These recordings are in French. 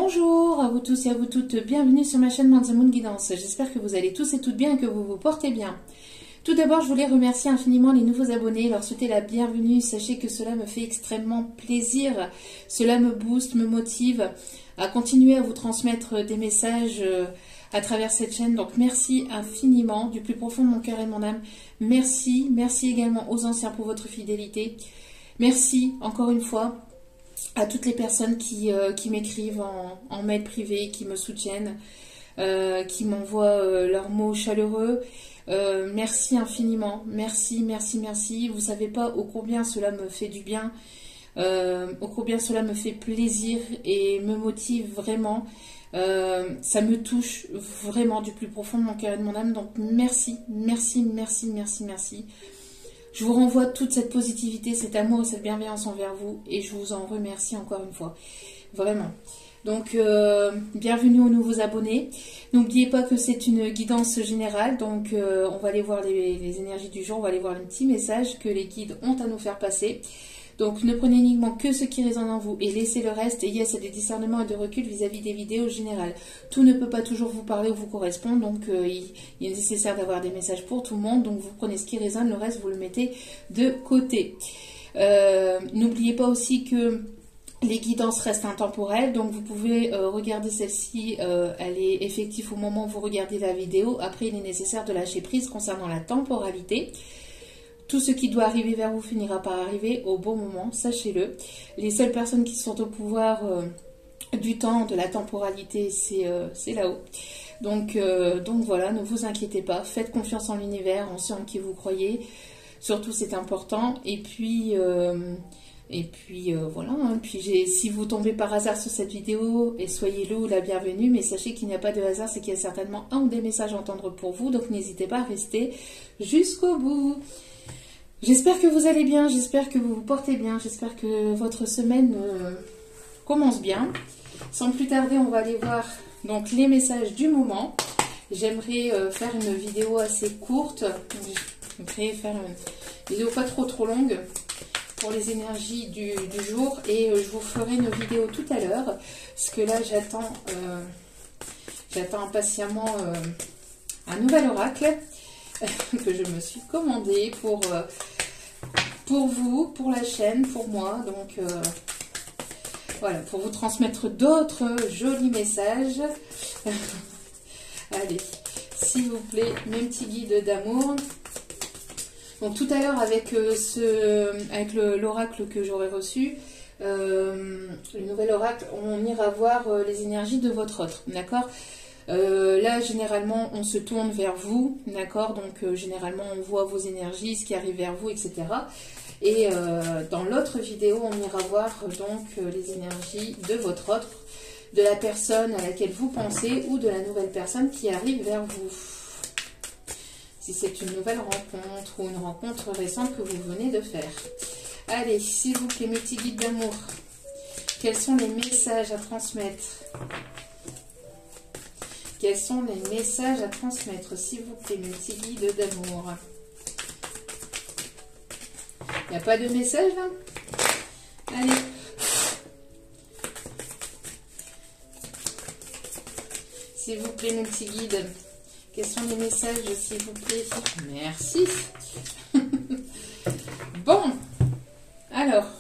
Bonjour à vous tous et à vous toutes, bienvenue sur ma chaîne Man the Moon Guidance. J'espère que vous allez tous et toutes bien et que vous vous portez bien. Tout d'abord, je voulais remercier infiniment les nouveaux abonnés, leur souhaiter la bienvenue. Sachez que cela me fait extrêmement plaisir, cela me booste, me motive à continuer à vous transmettre des messages à travers cette chaîne. Donc merci infiniment, du plus profond de mon cœur et de mon âme. Merci également aux anciens pour votre fidélité. Merci encore une fois à toutes les personnes qui m'écrivent en mail privé, qui me soutiennent, qui m'envoient leurs mots chaleureux. Merci infiniment, merci. Vous savez pas ô combien cela me fait du bien, ô combien cela me fait plaisir et me motive vraiment. Ça me touche vraiment du plus profond de mon cœur et de mon âme. Donc merci. Je vous renvoie toute cette positivité, cet amour et cette bienveillance envers vous et je vous en remercie encore une fois. Vraiment. Donc, bienvenue aux nouveaux abonnés. N'oubliez pas que c'est une guidance générale. Donc, on va aller voir les énergies du jour. On va aller voir un petit message que les guides ont à nous faire passer. Donc, ne prenez uniquement que ce qui résonne en vous et laissez le reste. Ayez assez de discernement et de recul vis-à-vis des vidéos générales. Tout ne peut pas toujours vous parler ou vous correspondre. Donc, il est nécessaire d'avoir des messages pour tout le monde. Donc, vous prenez ce qui résonne. Le reste, vous le mettez de côté. N'oubliez pas aussi que les guidances restent intemporelles, donc vous pouvez regarder celle-ci, elle est effective au moment où vous regardez la vidéo. Après, il est nécessaire de lâcher prise concernant la temporalité. Tout ce qui doit arriver vers vous finira par arriver au bon moment, sachez-le. Les seules personnes qui sont au pouvoir du temps, de la temporalité, c'est là-haut. Donc voilà, ne vous inquiétez pas, faites confiance en l'univers, en ceux en qui vous croyez. Surtout, c'est important. Et puis voilà, hein. Puis si vous tombez par hasard sur cette vidéo, et soyez-le ou la bienvenue, mais sachez qu'il n'y a pas de hasard, c'est qu'il y a certainement un ou des messages à entendre pour vous, donc n'hésitez pas à rester jusqu'au bout. J'espère que vous allez bien, j'espère que vous vous portez bien, j'espère que votre semaine commence bien. Sans plus tarder, on va aller voir donc les messages du moment. J'aimerais faire une vidéo assez courte, j'aimerais faire une vidéo pas trop longue pour les énergies du jour et je vous ferai une vidéo tout à l'heure parce que là j'attends impatiemment un nouvel oracle que je me suis commandé pour vous, pour la chaîne, pour moi, donc voilà, pour vous transmettre d'autres jolis messages. Allez, s'il vous plaît, mes petits guides d'amour. Donc tout à l'heure avec l'oracle que j'aurais reçu, le nouvel oracle, on ira voir les énergies de votre autre, d'accord. Là généralement on se tourne vers vous, d'accord, donc généralement on voit vos énergies, ce qui arrive vers vous, etc. Et dans l'autre vidéo on ira voir donc les énergies de votre autre, de la personne à laquelle vous pensez ou de la nouvelle personne qui arrive vers vous. Si c'est une nouvelle rencontre ou une rencontre récente que vous venez de faire. Allez, s'il vous plaît, mes petits guides d'amour, quels sont les messages à transmettre? Quels sont les messages à transmettre, s'il vous plaît, mes petits guides d'amour? Il n'y a pas de message, là? Allez. S'il vous plaît, mes petits guides. Quels sont les messages, s'il vous plaît? Merci. Bon. Alors.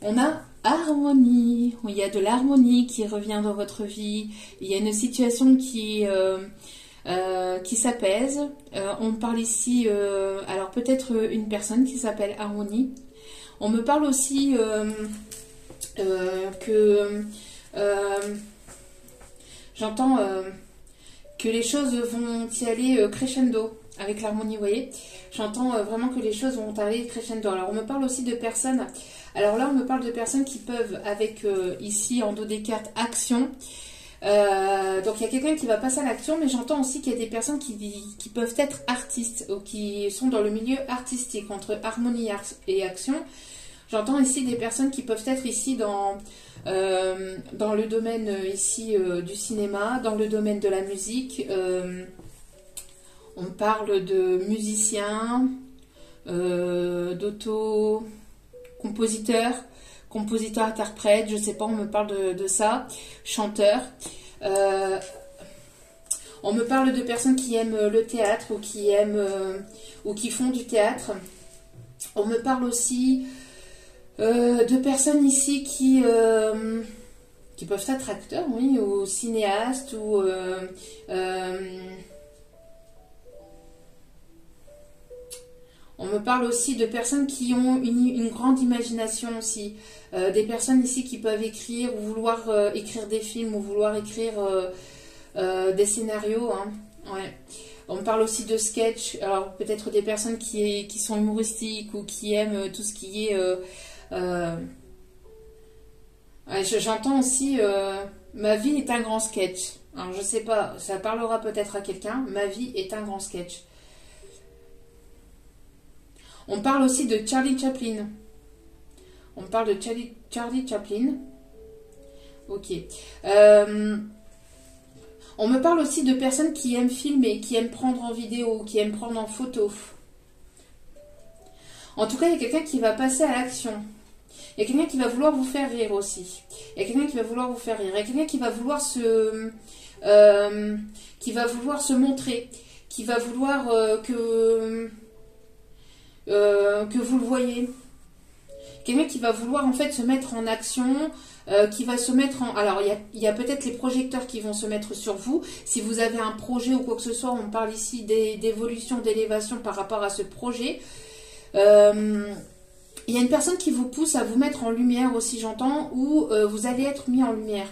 On a harmonie. Il y a de l'harmonie qui revient dans votre vie. Il y a une situation qui s'apaise. On parle ici, alors peut-être une personne qui s'appelle Harmonie. On me parle aussi que j'entends que les choses vont y aller crescendo avec l'harmonie, vous voyez. J'entends vraiment que les choses vont aller crescendo. Alors on me parle aussi de personnes. Alors là on me parle de personnes qui peuvent, avec ici en dos des cartes, action. Donc il y a quelqu'un qui va passer à l'action, mais j'entends aussi qu'il y a des personnes qui peuvent être artistes ou qui sont dans le milieu artistique, entre harmonie et action. J'entends ici des personnes qui peuvent être ici dans le domaine ici du cinéma, dans le domaine de la musique. On parle de musiciens, d'auto-compositeurs, compositeur, interprète, je sais pas, on me parle de ça, chanteur. On me parle de personnes qui aiment le théâtre ou qui aiment ou qui font du théâtre. On me parle aussi de personnes ici qui peuvent être acteurs, oui, ou cinéastes, ou on me parle aussi de personnes qui ont une grande imagination aussi. Des personnes ici qui peuvent écrire ou vouloir écrire des films ou vouloir écrire des scénarios. Hein. Ouais. On me parle aussi de sketch. Alors peut-être des personnes qui sont humoristiques ou qui aiment tout ce qui est... Ouais, j'entends aussi ma vie est un grand sketch. Alors je sais pas, ça parlera peut-être à quelqu'un. Ma vie est un grand sketch. On parle aussi de Charlie Chaplin. On parle de Charlie Chaplin. Ok. On me parle aussi de personnes qui aiment filmer, qui aiment prendre en vidéo, qui aiment prendre en photo. En tout cas, il y a quelqu'un qui va passer à l'action. Il y a quelqu'un qui va vouloir vous faire rire aussi. Il y a quelqu'un qui va vouloir vous faire rire. Il y a quelqu'un qui va vouloir se montrer, qui va vouloir que vous le voyez. Quelqu'un qui va vouloir en fait se mettre en action, qui va se mettre en... Alors il y a peut-être les projecteurs qui vont se mettre sur vous. Si vous avez un projet ou quoi que ce soit, on parle ici d'évolution, d'élévation par rapport à ce projet. Il y a une personne qui vous pousse à vous mettre en lumière aussi, j'entends, ou vous allez être mis en lumière.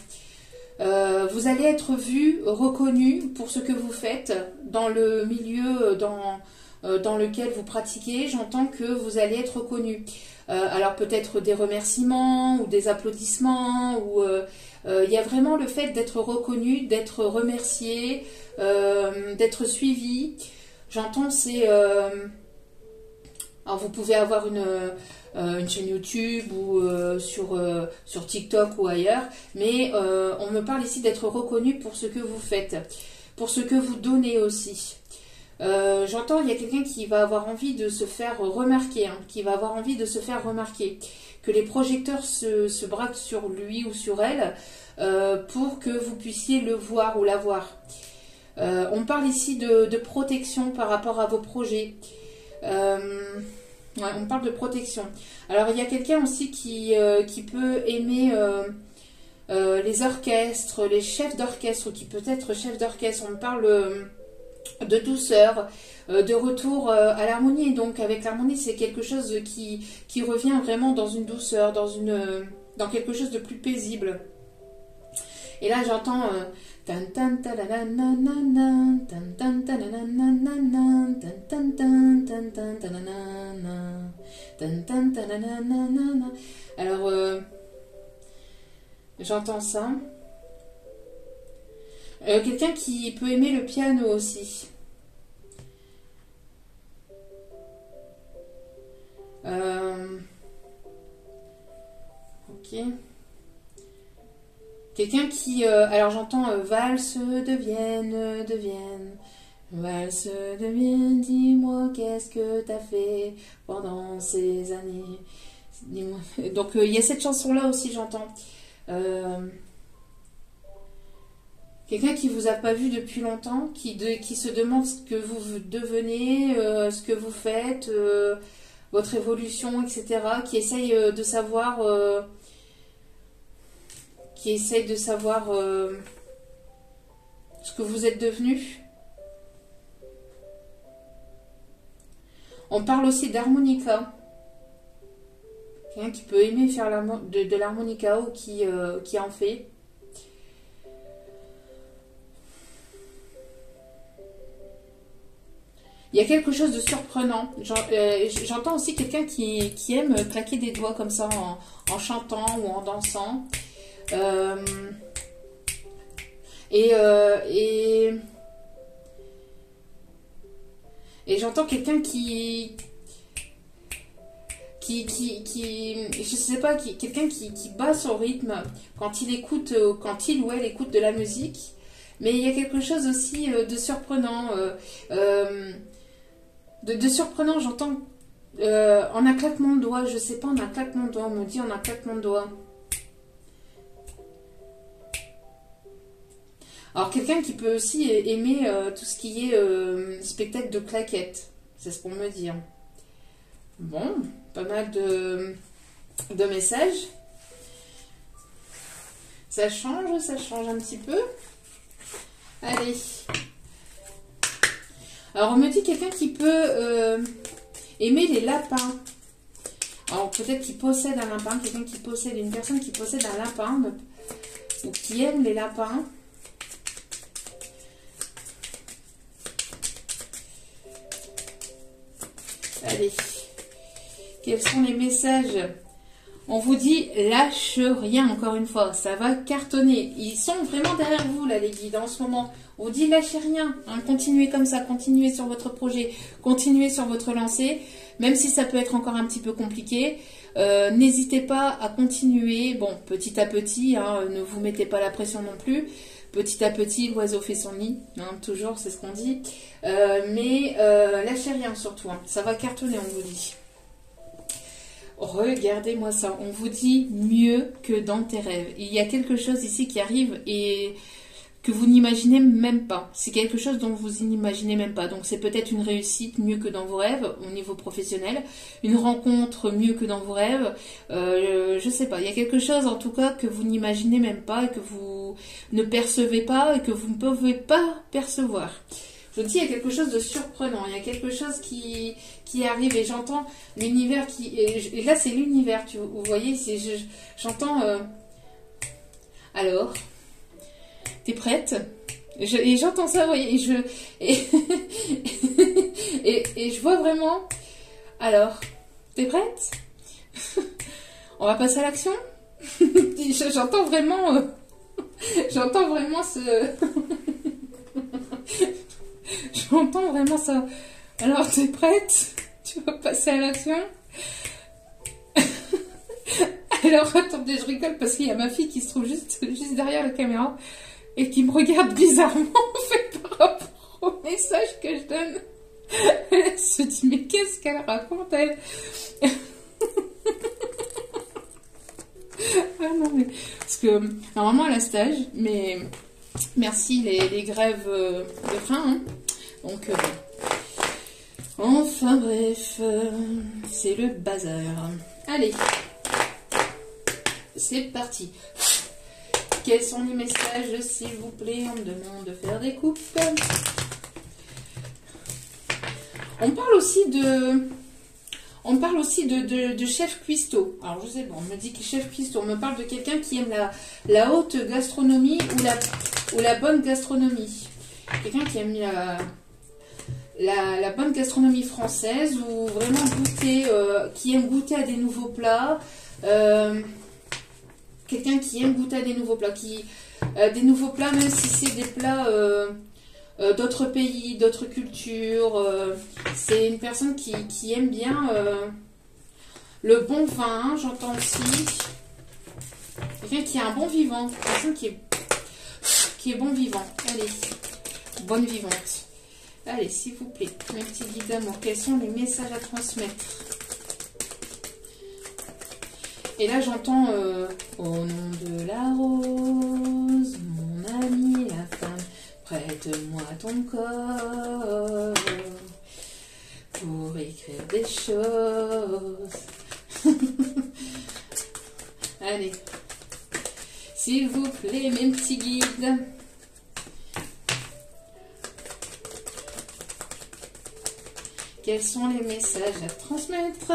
Vous allez être vu, reconnu pour ce que vous faites dans le milieu dans lequel vous pratiquez. J'entends que vous allez être reconnu. Alors peut-être des remerciements ou des applaudissements. Ou il y a vraiment le fait d'être reconnu, d'être remercié, d'être suivi. J'entends c'est... Alors vous pouvez avoir une chaîne YouTube ou sur TikTok ou ailleurs, mais on me parle ici d'être reconnu pour ce que vous faites, pour ce que vous donnez aussi. J'entends il y a quelqu'un qui va avoir envie de se faire remarquer, hein, qui va avoir envie de se faire remarquer, que les projecteurs se braquent sur lui ou sur elle pour que vous puissiez le voir ou la voir. On parle ici de protection par rapport à vos projets. Ouais, on parle de protection. Alors il y a quelqu'un aussi qui peut aimer les orchestres, les chefs d'orchestre, ou qui peut être chef d'orchestre. On parle de douceur, de retour à l'harmonie. Donc avec l'harmonie, c'est quelque chose qui revient vraiment dans une douceur, dans quelque chose de plus paisible. Et là j'entends alors j'entends ça. Quelqu'un qui peut aimer le piano aussi. Ok. Quelqu'un qui... alors j'entends valse de Vienne, valse de Vienne, dis-moi qu'est-ce que t'as fait pendant ces années. Dis-moi. Donc il y a cette chanson-là aussi, j'entends. Quelqu'un qui vous a pas vu depuis longtemps, qui se demande ce que vous devenez, ce que vous faites, votre évolution, etc. Qui essaye de savoir... qui essaye de savoir ce que vous êtes devenu. On parle aussi d'harmonica. Quelqu'un qui peut aimer faire de l'harmonica ou qui en fait. Il y a quelque chose de surprenant. J'entends aussi quelqu'un qui aime claquer des doigts comme ça en chantant ou en dansant. Et j'entends quelqu'un qui je sais pas, quelqu'un qui bat son rythme quand il ou elle écoute de la musique. Mais il y a quelque chose aussi de surprenant. De surprenant, j'entends En un claquement de doigts, je sais pas, en un claquement de doigts, on me dit en un claquement de doigts. Alors, quelqu'un qui peut aussi aimer tout ce qui est spectacle de claquettes. C'est ce qu'on me dit. Hein. Bon, pas mal de messages. Ça change un petit peu. Allez. Alors, on me dit quelqu'un qui peut aimer les lapins. Alors, peut-être qu'il possède un lapin, quelqu'un qui possède, une personne qui possède un lapin, ou qui aime les lapins. Allez. Quels sont les messages? On vous dit, lâche rien, encore une fois, ça va cartonner. Ils sont vraiment derrière vous, là, les guides, en ce moment. On vous dit, lâchez rien, hein, continuez comme ça, continuez sur votre projet, continuez sur votre lancée, même si ça peut être encore un petit peu compliqué. N'hésitez pas à continuer, bon, petit à petit, hein, ne vous mettez pas la pression non plus. Petit à petit, l'oiseau fait son nid, hein, toujours, c'est ce qu'on dit. Mais lâchez rien surtout, hein, ça va cartonner, on vous dit. Regardez-moi ça, on vous dit mieux que dans tes rêves. Il y a quelque chose ici qui arrive et que vous n'imaginez même pas. C'est quelque chose dont vous n'imaginez même pas. Donc c'est peut-être une réussite mieux que dans vos rêves au niveau professionnel, une rencontre mieux que dans vos rêves. Je sais pas, il y a quelque chose en tout cas que vous n'imaginez même pas et que vous ne percevez pas et que vous ne pouvez pas percevoir. Je vous dis, il y a quelque chose de surprenant, il y a quelque chose qui arrive et j'entends l'univers qui... Et là, c'est l'univers, vous voyez, j'entends... Alors, t'es prête? Et j'entends ça, vous voyez, et je vois vraiment... Alors, t'es prête? On va passer à l'action? J'entends vraiment... J'entends vraiment ce... J'entends vraiment ça. Alors, t'es prête? Tu vas passer à l'action? Alors, attendez, je rigole parce qu'il y a ma fille qui se trouve juste derrière la caméra et qui me regarde bizarrement en fait par rapport au message que je donne. Elle se dit, mais qu'est-ce qu'elle raconte, elle? Ah non, mais... Parce que, normalement, elle a stage, mais... Merci les grèves de frein. Hein. Donc, enfin bref, c'est le bazar. Allez, c'est parti. Quels sont les messages, s'il vous plaît? On me demande de faire des coupes. On parle aussi de chef cuistot. Alors, je sais pas, on me dit que chef cuistot. On me parle de quelqu'un qui aime la haute gastronomie ou la bonne gastronomie. Quelqu'un qui aime la bonne gastronomie française ou vraiment goûter, qui aime goûter à des nouveaux plats. Quelqu'un qui aime goûter à des nouveaux plats. Des nouveaux plats, même si c'est des plats d'autres pays, d'autres cultures. C'est une personne qui aime bien le bon vin, j'entends aussi. Quelqu'un qui a un bon vivant. Une personne qui est bon vivant. Allez, bonne vivante. Allez, s'il vous plaît, mes petits guides d'amour, quels sont les messages à transmettre? Et là, j'entends au nom de la rose, mon ami, la femme, prête-moi ton corps pour écrire des choses. Allez, s'il vous plaît, mes petits guides. Quels sont les messages à transmettre?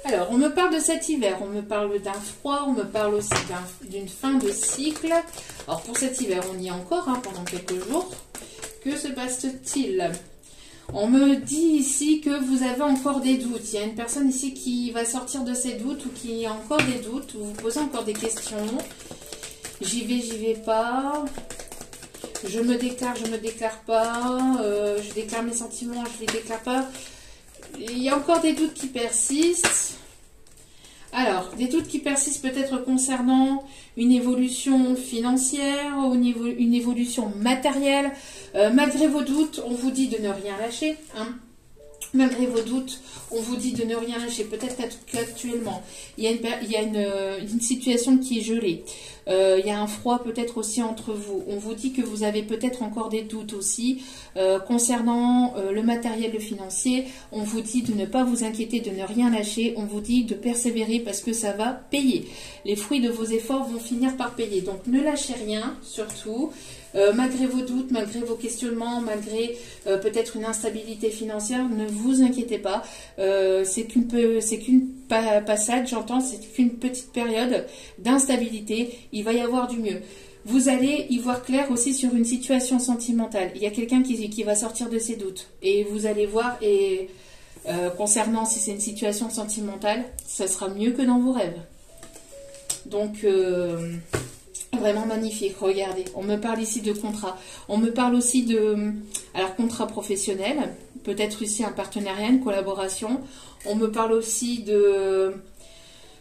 Alors, on me parle de cet hiver, on me parle d'un froid, on me parle aussi d'une fin de cycle. Alors, pour cet hiver, on y est encore hein, pendant quelques jours. Que se passe-t-il? On me dit ici que vous avez encore des doutes. Il y a une personne ici qui va sortir de ses doutes ou qui a encore des doutes, ou vous posez encore des questions. J'y vais pas. Je me déclare pas. Je déclare mes sentiments, je les déclare pas. Il y a encore des doutes qui persistent. Alors, des doutes qui persistent peut-être concernant une évolution financière, une évolution matérielle. Malgré vos doutes, on vous dit de ne rien lâcher. Hein. Malgré vos doutes, on vous dit de ne rien lâcher. Peut-être qu'actuellement, il y a une situation qui est gelée. Il y a un froid peut-être aussi entre vous. On vous dit que vous avez peut-être encore des doutes aussi concernant le matériel, le financier. On vous dit de ne pas vous inquiéter, de ne rien lâcher. On vous dit de persévérer parce que ça va payer. Les fruits de vos efforts vont finir par payer. Donc ne lâchez rien, surtout. Malgré vos doutes, malgré vos questionnements, malgré peut-être une instabilité financière, ne vous inquiétez pas. C'est qu'une passade, j'entends, c'est qu'une petite période d'instabilité. Il va y avoir du mieux. Vous allez y voir clair aussi sur une situation sentimentale. Il y a quelqu'un qui va sortir de ses doutes. Et vous allez voir, et concernant si c'est une situation sentimentale, ça sera mieux que dans vos rêves. Donc... vraiment magnifique, regardez. On me parle ici de contrat. On me parle aussi de... Alors, contrat professionnel. Peut-être ici un partenariat, une collaboration. On me parle aussi de...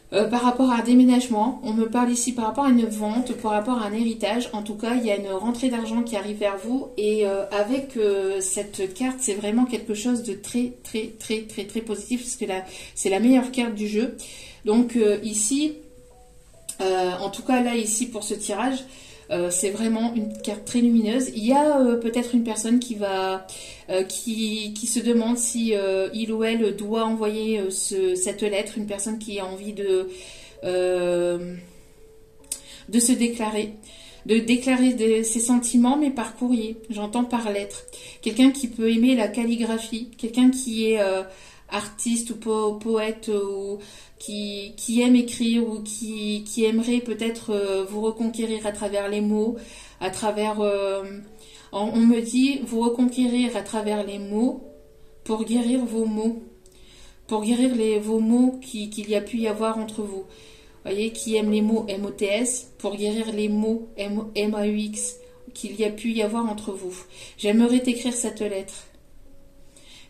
par rapport à un déménagement. On me parle ici par rapport à une vente, par rapport à un héritage. En tout cas, il y a une rentrée d'argent qui arrive vers vous. Et avec cette carte, c'est vraiment quelque chose de très, très, très, très, très positif. Parce que là, c'est la meilleure carte du jeu. Donc, ici... en tout cas là ici pour ce tirage c'est vraiment une carte très lumineuse. Il y a peut-être une personne qui va qui se demande si il ou elle doit envoyer cette lettre, une personne qui a envie de se déclarer, ses sentiments, mais par courrier, j'entends par lettre. Quelqu'un qui peut aimer la calligraphie, quelqu'un qui est artiste ou poète ou qui aime écrire ou qui aimerait peut-être vous reconquérir à travers les mots, à travers... on me dit vous reconquérir à travers les mots pour guérir vos mots, pour guérir vos mots qu'il y a pu y avoir entre vous. Vous voyez, qui aime les mots MOTS, pour guérir les mots MAUX qu'il y a pu y avoir entre vous. J'aimerais t'écrire cette lettre.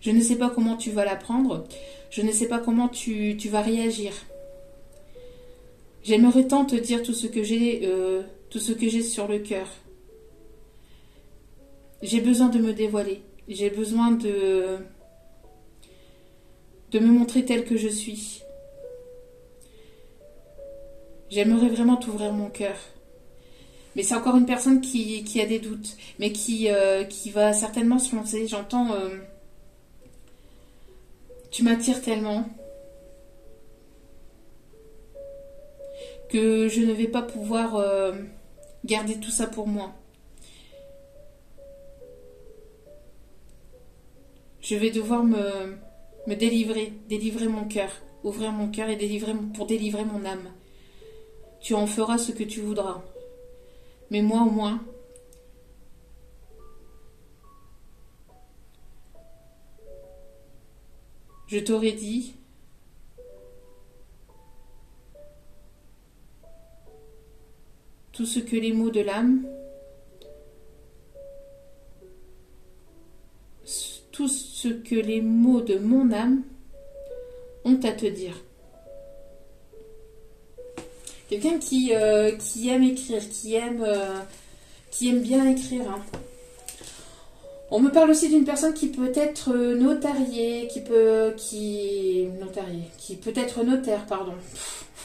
Je ne sais pas comment tu vas la prendre. Je ne sais pas comment tu vas réagir. J'aimerais tant te dire tout ce que j'ai sur le cœur. J'ai besoin de me dévoiler. J'ai besoin de me montrer telle que je suis. J'aimerais vraiment t'ouvrir mon cœur. Mais c'est encore une personne qui a des doutes, mais qui va certainement se lancer. J'entends... tu m'attires tellement que je ne vais pas pouvoir garder tout ça pour moi. Je vais devoir me délivrer mon cœur, ouvrir mon cœur et pour délivrer mon âme. Tu en feras ce que tu voudras. Mais moi au moins, je t'aurais dit tout ce que les mots de l'âme, tout ce que les mots de mon âme ont à te dire. Quelqu'un qui aime écrire, qui aime bien écrire. Hein. On me parle aussi d'une personne qui peut être notariée, qui peut être notaire, pardon.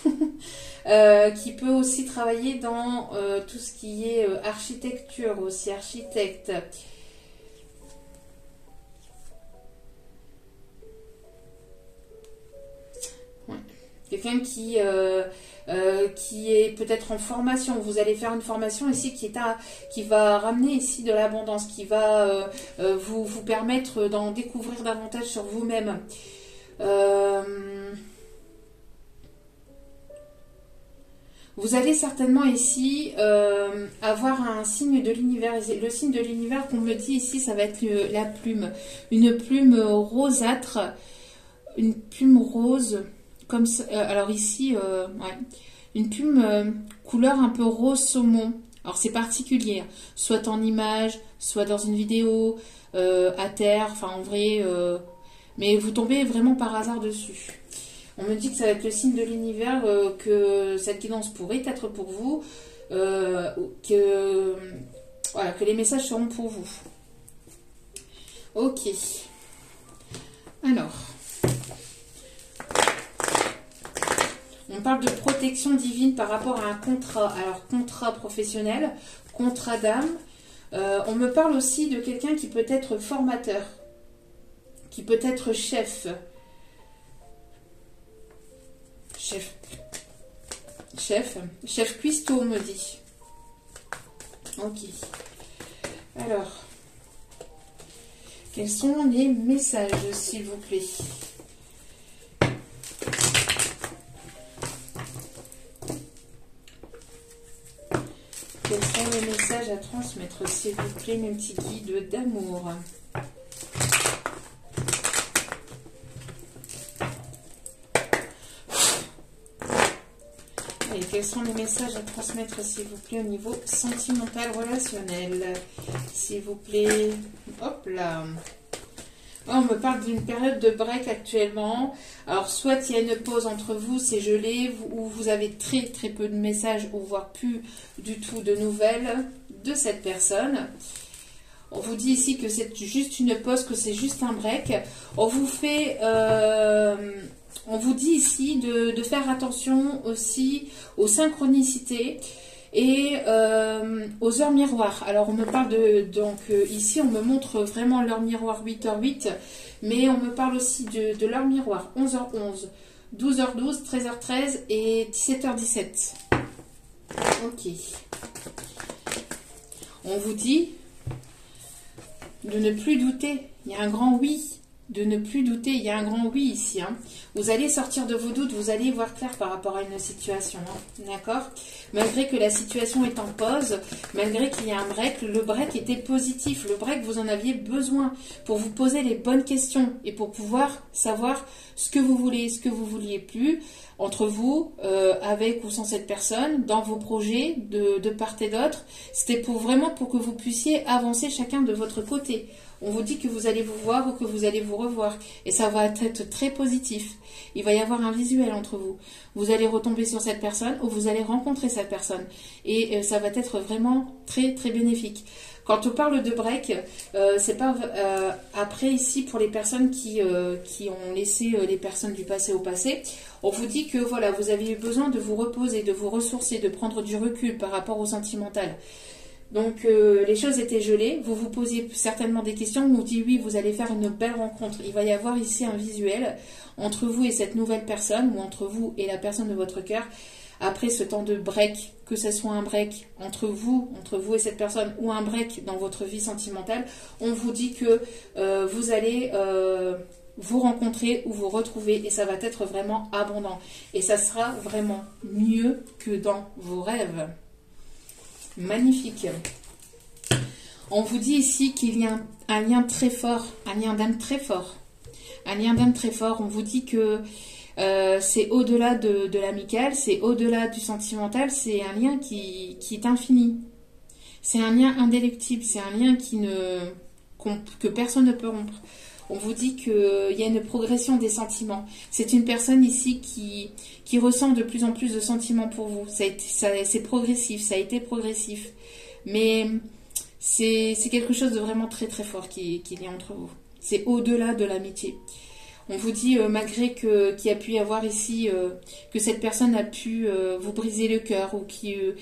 Qui peut aussi travailler dans tout ce qui est architecture, aussi architecte. Ouais. Quelqu'un qui est peut-être en formation. Vous allez faire une formation ici qui va ramener ici de l'abondance, qui va vous permettre d'en découvrir davantage sur vous-même. Vous allez certainement ici avoir un signe de l'univers. Le signe de l'univers qu'on me dit ici, ça va être la plume. Une plume rosâtre, une plume rose. Comme ça, alors ici, ouais, une plume couleur un peu rose saumon. Alors c'est particulier, soit en image, soit dans une vidéo, à terre, enfin en vrai, mais vous tombez vraiment par hasard dessus. On me dit que ça va être le signe de l'univers, que cette guidance pourrait être pour vous, que les messages seront pour vous. Ok. Alors, on parle de protection divine par rapport à un contrat. Alors, contrat professionnel, contrat d'âme. On me parle aussi de quelqu'un qui peut être formateur, qui peut être chef. Chef cuistot, on me dit. Ok. Alors, quels sont les messages, s'il vous plaît? Quels sont les messages à transmettre, s'il vous plaît, mes petits guides d'amour? Et quels sont les messages à transmettre, s'il vous plaît, au niveau sentimental, relationnel? S'il vous plaît. Hop là. Oh, on me parle d'une période de break actuellement. Alors, soit il y a une pause entre vous, c'est gelé, ou vous avez très très peu de messages, ou voire plus du tout de nouvelles de cette personne. On vous dit ici que c'est juste une pause, que c'est juste un break. On vous fait... on vous dit ici de faire attention aussi aux synchronicités et aux heures miroirs. Alors on me parle donc ici on me montre vraiment l'heure miroir 8h08, mais on me parle aussi de l'heure miroir 11h11, 12h12, 13h13 et 17h17. Ok. On vous dit de ne plus douter, il y a un grand oui. De ne plus douter, il y a un grand oui ici. Hein. Vous allez sortir de vos doutes, vous allez voir clair par rapport à une situation. Hein. D'accord? Malgré que la situation est en pause, malgré qu'il y a un break, le break était positif. Le break, vous en aviez besoin pour vous poser les bonnes questions et pour pouvoir savoir ce que vous voulez, ce que vous ne vouliez plus entre vous, avec ou sans cette personne, dans vos projets de part et d'autre. C'était vraiment pour que vous puissiez avancer chacun de votre côté. On vous dit que vous allez vous voir ou que vous allez vous revoir. Et ça va être très positif. Il va y avoir un visuel entre vous. Vous allez retomber sur cette personne ou vous allez rencontrer cette personne. Et ça va être vraiment très très bénéfique. Quand on parle de break, c'est pas après ici pour les personnes qui ont laissé les personnes du passé au passé. On vous dit que voilà, vous avez eu besoin de vous reposer, de vous ressourcer, de prendre du recul par rapport au sentimental. Donc les choses étaient gelées, vous vous posiez certainement des questions, on vous dit oui, vous allez faire une belle rencontre. Il va y avoir ici un visuel entre vous et cette nouvelle personne, ou entre vous et la personne de votre cœur, après ce temps de break, que ce soit un break entre vous et cette personne, ou un break dans votre vie sentimentale, on vous dit que vous allez vous rencontrer ou vous retrouver, et ça va être vraiment abondant. Et ça sera vraiment mieux que dans vos rêves. Magnifique. On vous dit ici qu'il y a un lien très fort, un lien d'âme très fort. Un lien d'âme très fort. On vous dit que c'est au-delà de l'amical, c'est au-delà du sentimental, c'est un lien qui est infini. C'est un lien indélectible, c'est un lien que personne ne peut rompre. On vous dit qu'il y a une progression des sentiments. C'est une personne ici qui ressent de plus en plus de sentiments pour vous. C'est progressif, ça a été progressif. Mais c'est quelque chose de vraiment très très fort qu'il y a entre vous. C'est au-delà de l'amitié. On vous dit, malgré qu'il y a pu y avoir ici, que cette personne a pu vous briser le cœur, ou il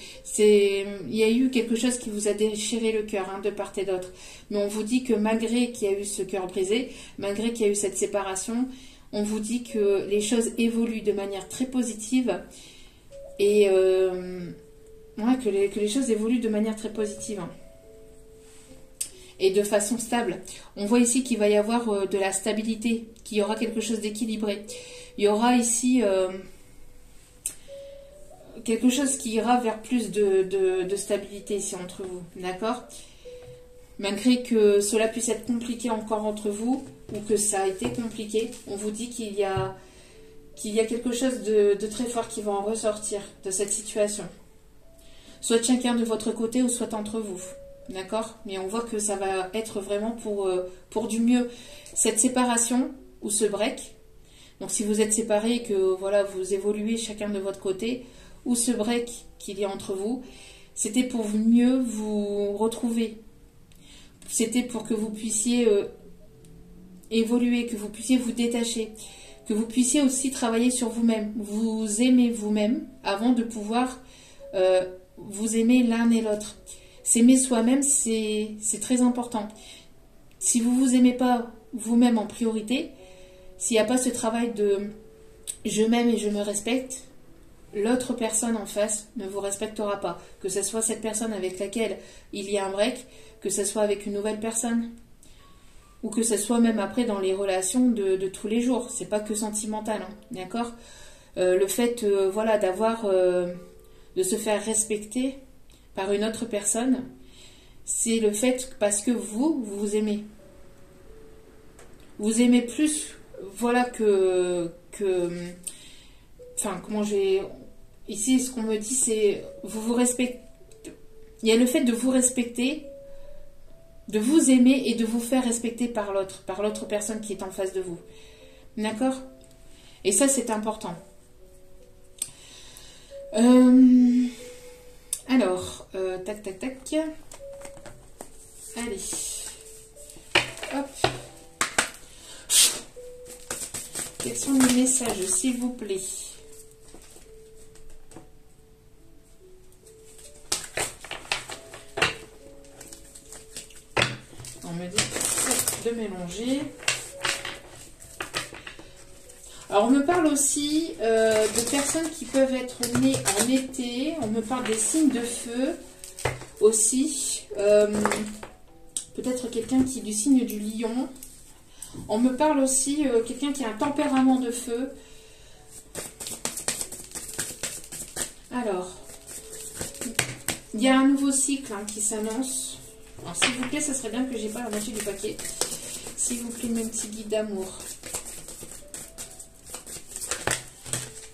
y a eu quelque chose qui vous a déchiré le cœur, hein, de part et d'autre. Mais on vous dit que malgré qu'il y a eu ce cœur brisé, malgré qu'il y a eu cette séparation, on vous dit que les choses évoluent de manière très positive, et que les choses évoluent de manière très positive. Hein. Et de façon stable. On voit ici qu'il va y avoir de la stabilité, qu'il y aura quelque chose d'équilibré. Il y aura ici quelque chose qui ira vers plus de stabilité ici entre vous, d'accord? Malgré que cela puisse être compliqué encore entre vous, ou que ça a été compliqué, on vous dit qu'il y a quelque chose de très fort qui va en ressortir de cette situation. Soit chacun de votre côté, ou soit entre vous. D'accord? Mais on voit que ça va être vraiment pour du mieux. Cette séparation ou ce break, donc si vous êtes séparés et que voilà, vous évoluez chacun de votre côté, ou ce break qu'il y a entre vous, c'était pour mieux vous retrouver. C'était pour que vous puissiez évoluer, que vous puissiez vous détacher, que vous puissiez aussi travailler sur vous-même, vous aimer vous-même avant de pouvoir vous aimer l'un et l'autre. S'aimer soi-même, c'est très important. Si vous ne vous aimez pas vous-même en priorité, s'il n'y a pas ce travail de je m'aime et je me respecte, l'autre personne en face ne vous respectera pas. Que ce soit cette personne avec laquelle il y a un break, que ce soit avec une nouvelle personne, ou que ce soit même après dans les relations de tous les jours. C'est pas que sentimental, hein, d'accord. Le fait voilà, de se faire respecter par une autre personne, c'est le fait parce que vous vous aimez. Vous aimez plus, voilà, enfin, comment j'ai... Ici, ce qu'on me dit, c'est... Vous vous respectez... Il y a le fait de vous respecter, de vous aimer et de vous faire respecter par l'autre personne qui est en face de vous. D'accord? Et ça, c'est important. Alors, tac, tac, tac. Allez. Hop. Quels sont les messages, s'il vous plaît? On me dit de mélanger. Alors, on me parle aussi de personnes qui peuvent être nées en été. On me parle des signes de feu aussi. Peut-être quelqu'un qui est du signe du lion. On me parle aussi quelqu'un qui a un tempérament de feu. Alors, il y a un nouveau cycle hein, qui s'annonce. Alors, s'il vous plaît, ça serait bien que j'ai pas la moitié du paquet. S'il vous plaît, mes petits guides d'amour.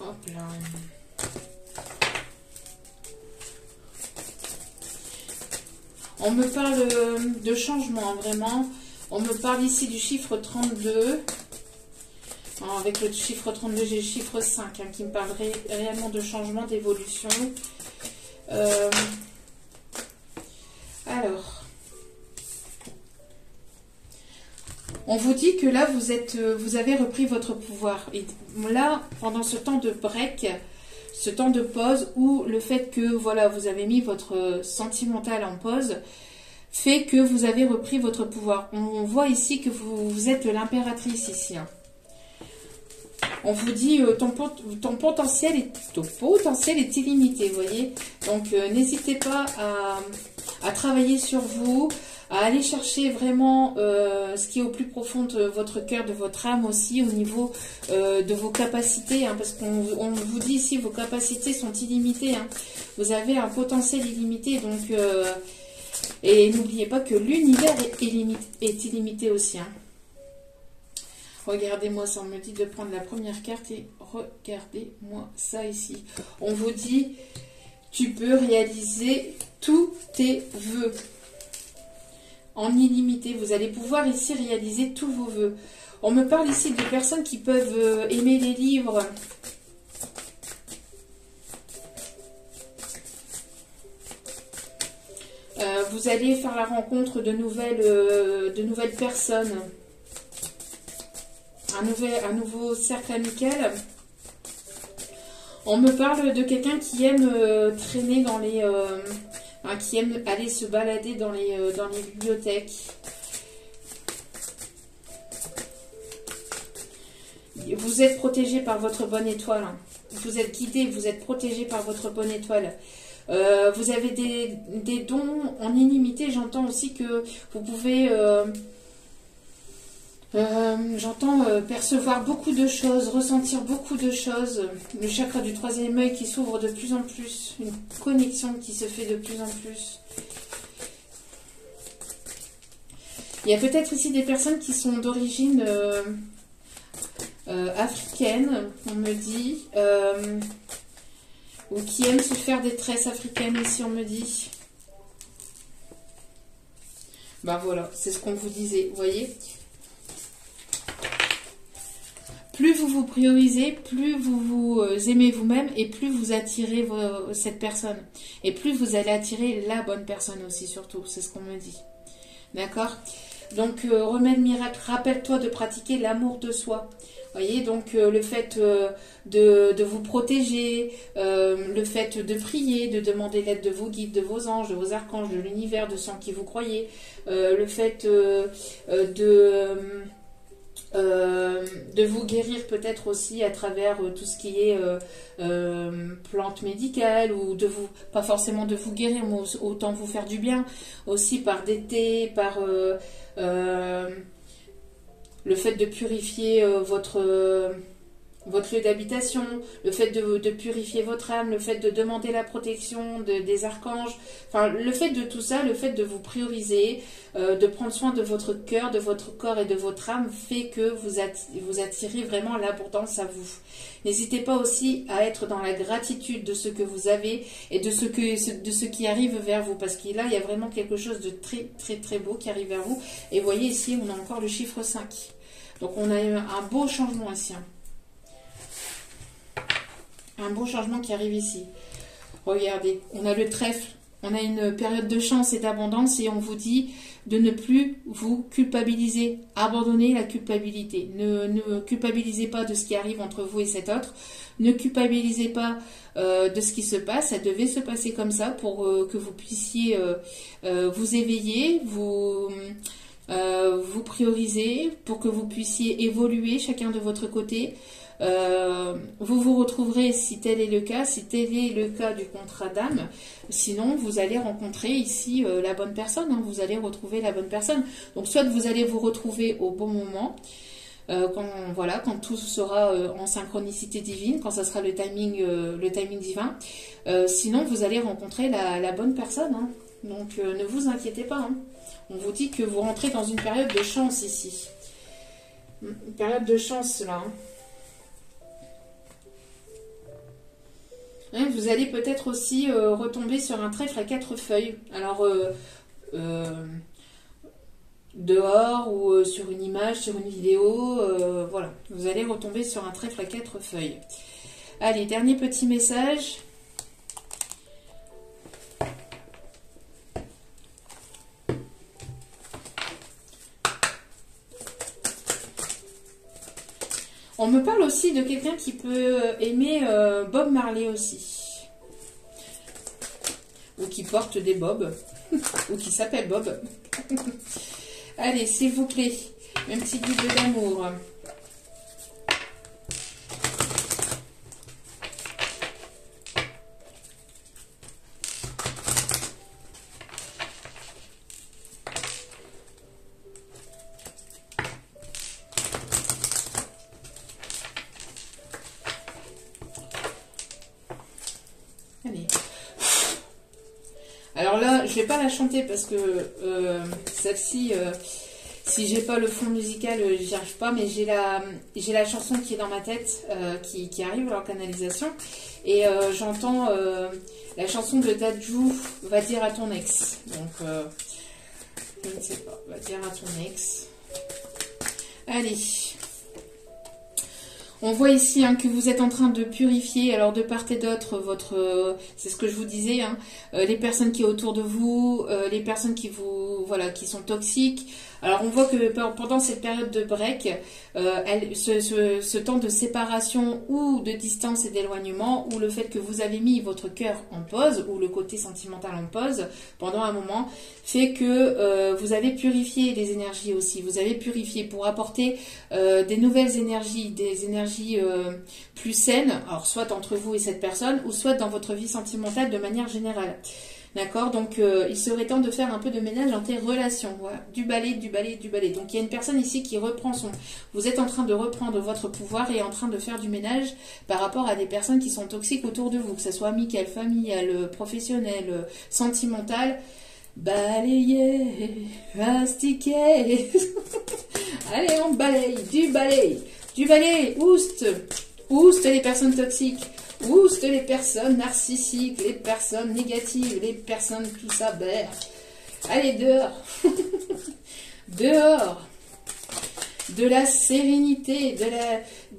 Hop là. On me parle de changement, vraiment. On me parle ici du chiffre 32. Alors, avec le chiffre 32, j'ai le chiffre 5 hein, qui me parle réellement de changement, d'évolution. Alors, on vous dit que là, vous avez repris votre pouvoir. Et là, pendant ce temps de break, ce temps de pause, ou le fait que voilà, vous avez mis votre sentimental en pause, fait que vous avez repris votre pouvoir. On voit ici que vous êtes l'impératrice ici. Hein. On vous dit ton potentiel est illimité, vous voyez. Donc n'hésitez pas à travailler sur vous, à aller chercher vraiment ce qui est au plus profond de votre cœur, de votre âme aussi, au niveau de vos capacités, hein, parce qu'on vous dit ici vos capacités sont illimitées. Hein. Vous avez un potentiel illimité, donc et n'oubliez pas que l'univers est illimité aussi. Hein. Regardez-moi ça, on me dit de prendre la première carte et regardez-moi ça ici. On vous dit, tu peux réaliser tous tes vœux en illimité. Vous allez pouvoir ici réaliser tous vos vœux. On me parle ici de personnes qui peuvent aimer les livres. Vous allez faire la rencontre de nouvelles personnes. Un nouveau cercle amical. On me parle de quelqu'un qui aime traîner dans les... qui aime aller se balader dans les bibliothèques. Vous êtes protégé par votre bonne étoile. Hein. Vous êtes guidé, vous êtes protégé par votre bonne étoile. Vous avez des dons en illimité. J'entends aussi que vous pouvez... j'entends percevoir beaucoup de choses, ressentir beaucoup de choses. Le chakra du troisième œil qui s'ouvre de plus en plus. Une connexion qui se fait de plus en plus. Il y a peut-être ici des personnes qui sont d'origine africaine, on me dit. Ou qui aiment se faire des tresses africaines aussi, on me dit. Ben voilà, c'est ce qu'on vous disait, vous voyez. Plus vous vous priorisez, plus vous vous aimez vous-même et plus vous attirez cette personne. Et plus vous allez attirer la bonne personne aussi, surtout. C'est ce qu'on me dit. D'accord ? Donc, remède miracle, rappelle-toi de pratiquer l'amour de soi. Voyez, donc le fait de vous protéger, le fait de prier, de demander l'aide de vos guides, de vos anges, de vos archanges, de l'univers, de ceux en qui vous croyez, le fait de vous guérir peut-être aussi à travers tout ce qui est plantes médicales, ou de vous, pas forcément de vous guérir, mais autant vous faire du bien, aussi par des thés, par le fait de purifier votre lieu d'habitation, le fait de purifier votre âme, le fait de demander la protection des archanges, enfin le fait de tout ça, le fait de vous prioriser, de prendre soin de votre cœur, de votre corps et de votre âme fait que vous attirez vraiment l'abondance à vous. N'hésitez pas aussi à être dans la gratitude de ce que vous avez et de ce qui arrive vers vous, parce que là il y a vraiment quelque chose de très très très beau qui arrive vers vous. Et vous voyez ici on a encore le chiffre 5. Donc on a un beau changement ici. Un beau changement qui arrive ici. Regardez, on a le trèfle, on a une période de chance et d'abondance, et on vous dit de ne plus vous culpabiliser. Abandonnez la culpabilité. Ne culpabilisez pas de ce qui arrive entre vous et cet autre. Ne culpabilisez pas de ce qui se passe. Ça devait se passer comme ça pour que vous puissiez vous éveiller, vous prioriser, pour que vous puissiez évoluer chacun de votre côté. Vous vous retrouverez, si tel est le cas, du contrat d'âme. Sinon vous allez rencontrer ici la bonne personne, hein, vous allez retrouver la bonne personne. Donc soit vous allez vous retrouver au bon moment, quand tout sera en synchronicité divine, quand ça sera le timing divin. Sinon vous allez rencontrer la bonne personne, hein. Donc ne vous inquiétez pas, hein. On vous dit que vous rentrez dans une période de chance ici. Une période de chance là, hein. Vous allez peut-être aussi retomber sur un trèfle à 4 feuilles. Alors, dehors ou sur une image, sur une vidéo, voilà. Vous allez retomber sur un trèfle à 4 feuilles. Allez, dernier petit message. On me parle aussi de quelqu'un qui peut aimer Bob Marley aussi. Ou qui porte des bobs. Ou qui s'appelle Bob. Allez, s'il vous plaît, un petit guide d'amour. Allez. Alors là, je vais pas la chanter parce que celle-ci, si j'ai pas le fond musical, j'y arrive pas. Mais j'ai la chanson qui est dans ma tête, qui arrive en canalisation, et j'entends la chanson de Dadju, va dire à ton ex. Donc, je ne sais pas, va dire à ton ex. Allez. On voit ici que vous êtes en train de purifier, alors de part et d'autre, c'est ce que je vous disais, hein, les personnes qui sont autour de vous, les personnes qui sont toxiques. Alors on voit que pendant cette période de break, ce temps de séparation ou de distance et d'éloignement, ou le fait que vous avez mis votre cœur en pause, ou le côté sentimental en pause pendant un moment, fait que vous avez purifié les énergies aussi. Vous avez purifié pour apporter des nouvelles énergies, des énergies plus saines, alors soit entre vous et cette personne, ou soit dans votre vie sentimentale de manière générale. D'accord, donc il serait temps de faire un peu de ménage dans tes relations. Voilà, du balai, du balai, du balai. Donc il y a une personne ici qui reprend Vous êtes en train de reprendre votre pouvoir et en train de faire du ménage par rapport à des personnes qui sont toxiques autour de vous, que ce soit amicales, familiales, professionnelles, sentimentales. Balayer, astiquer. Allez, on balaye, du balai, ouste les personnes toxiques. Ouste les personnes narcissiques, les personnes négatives, les personnes tout ça, allez, dehors. Dehors. De la sérénité,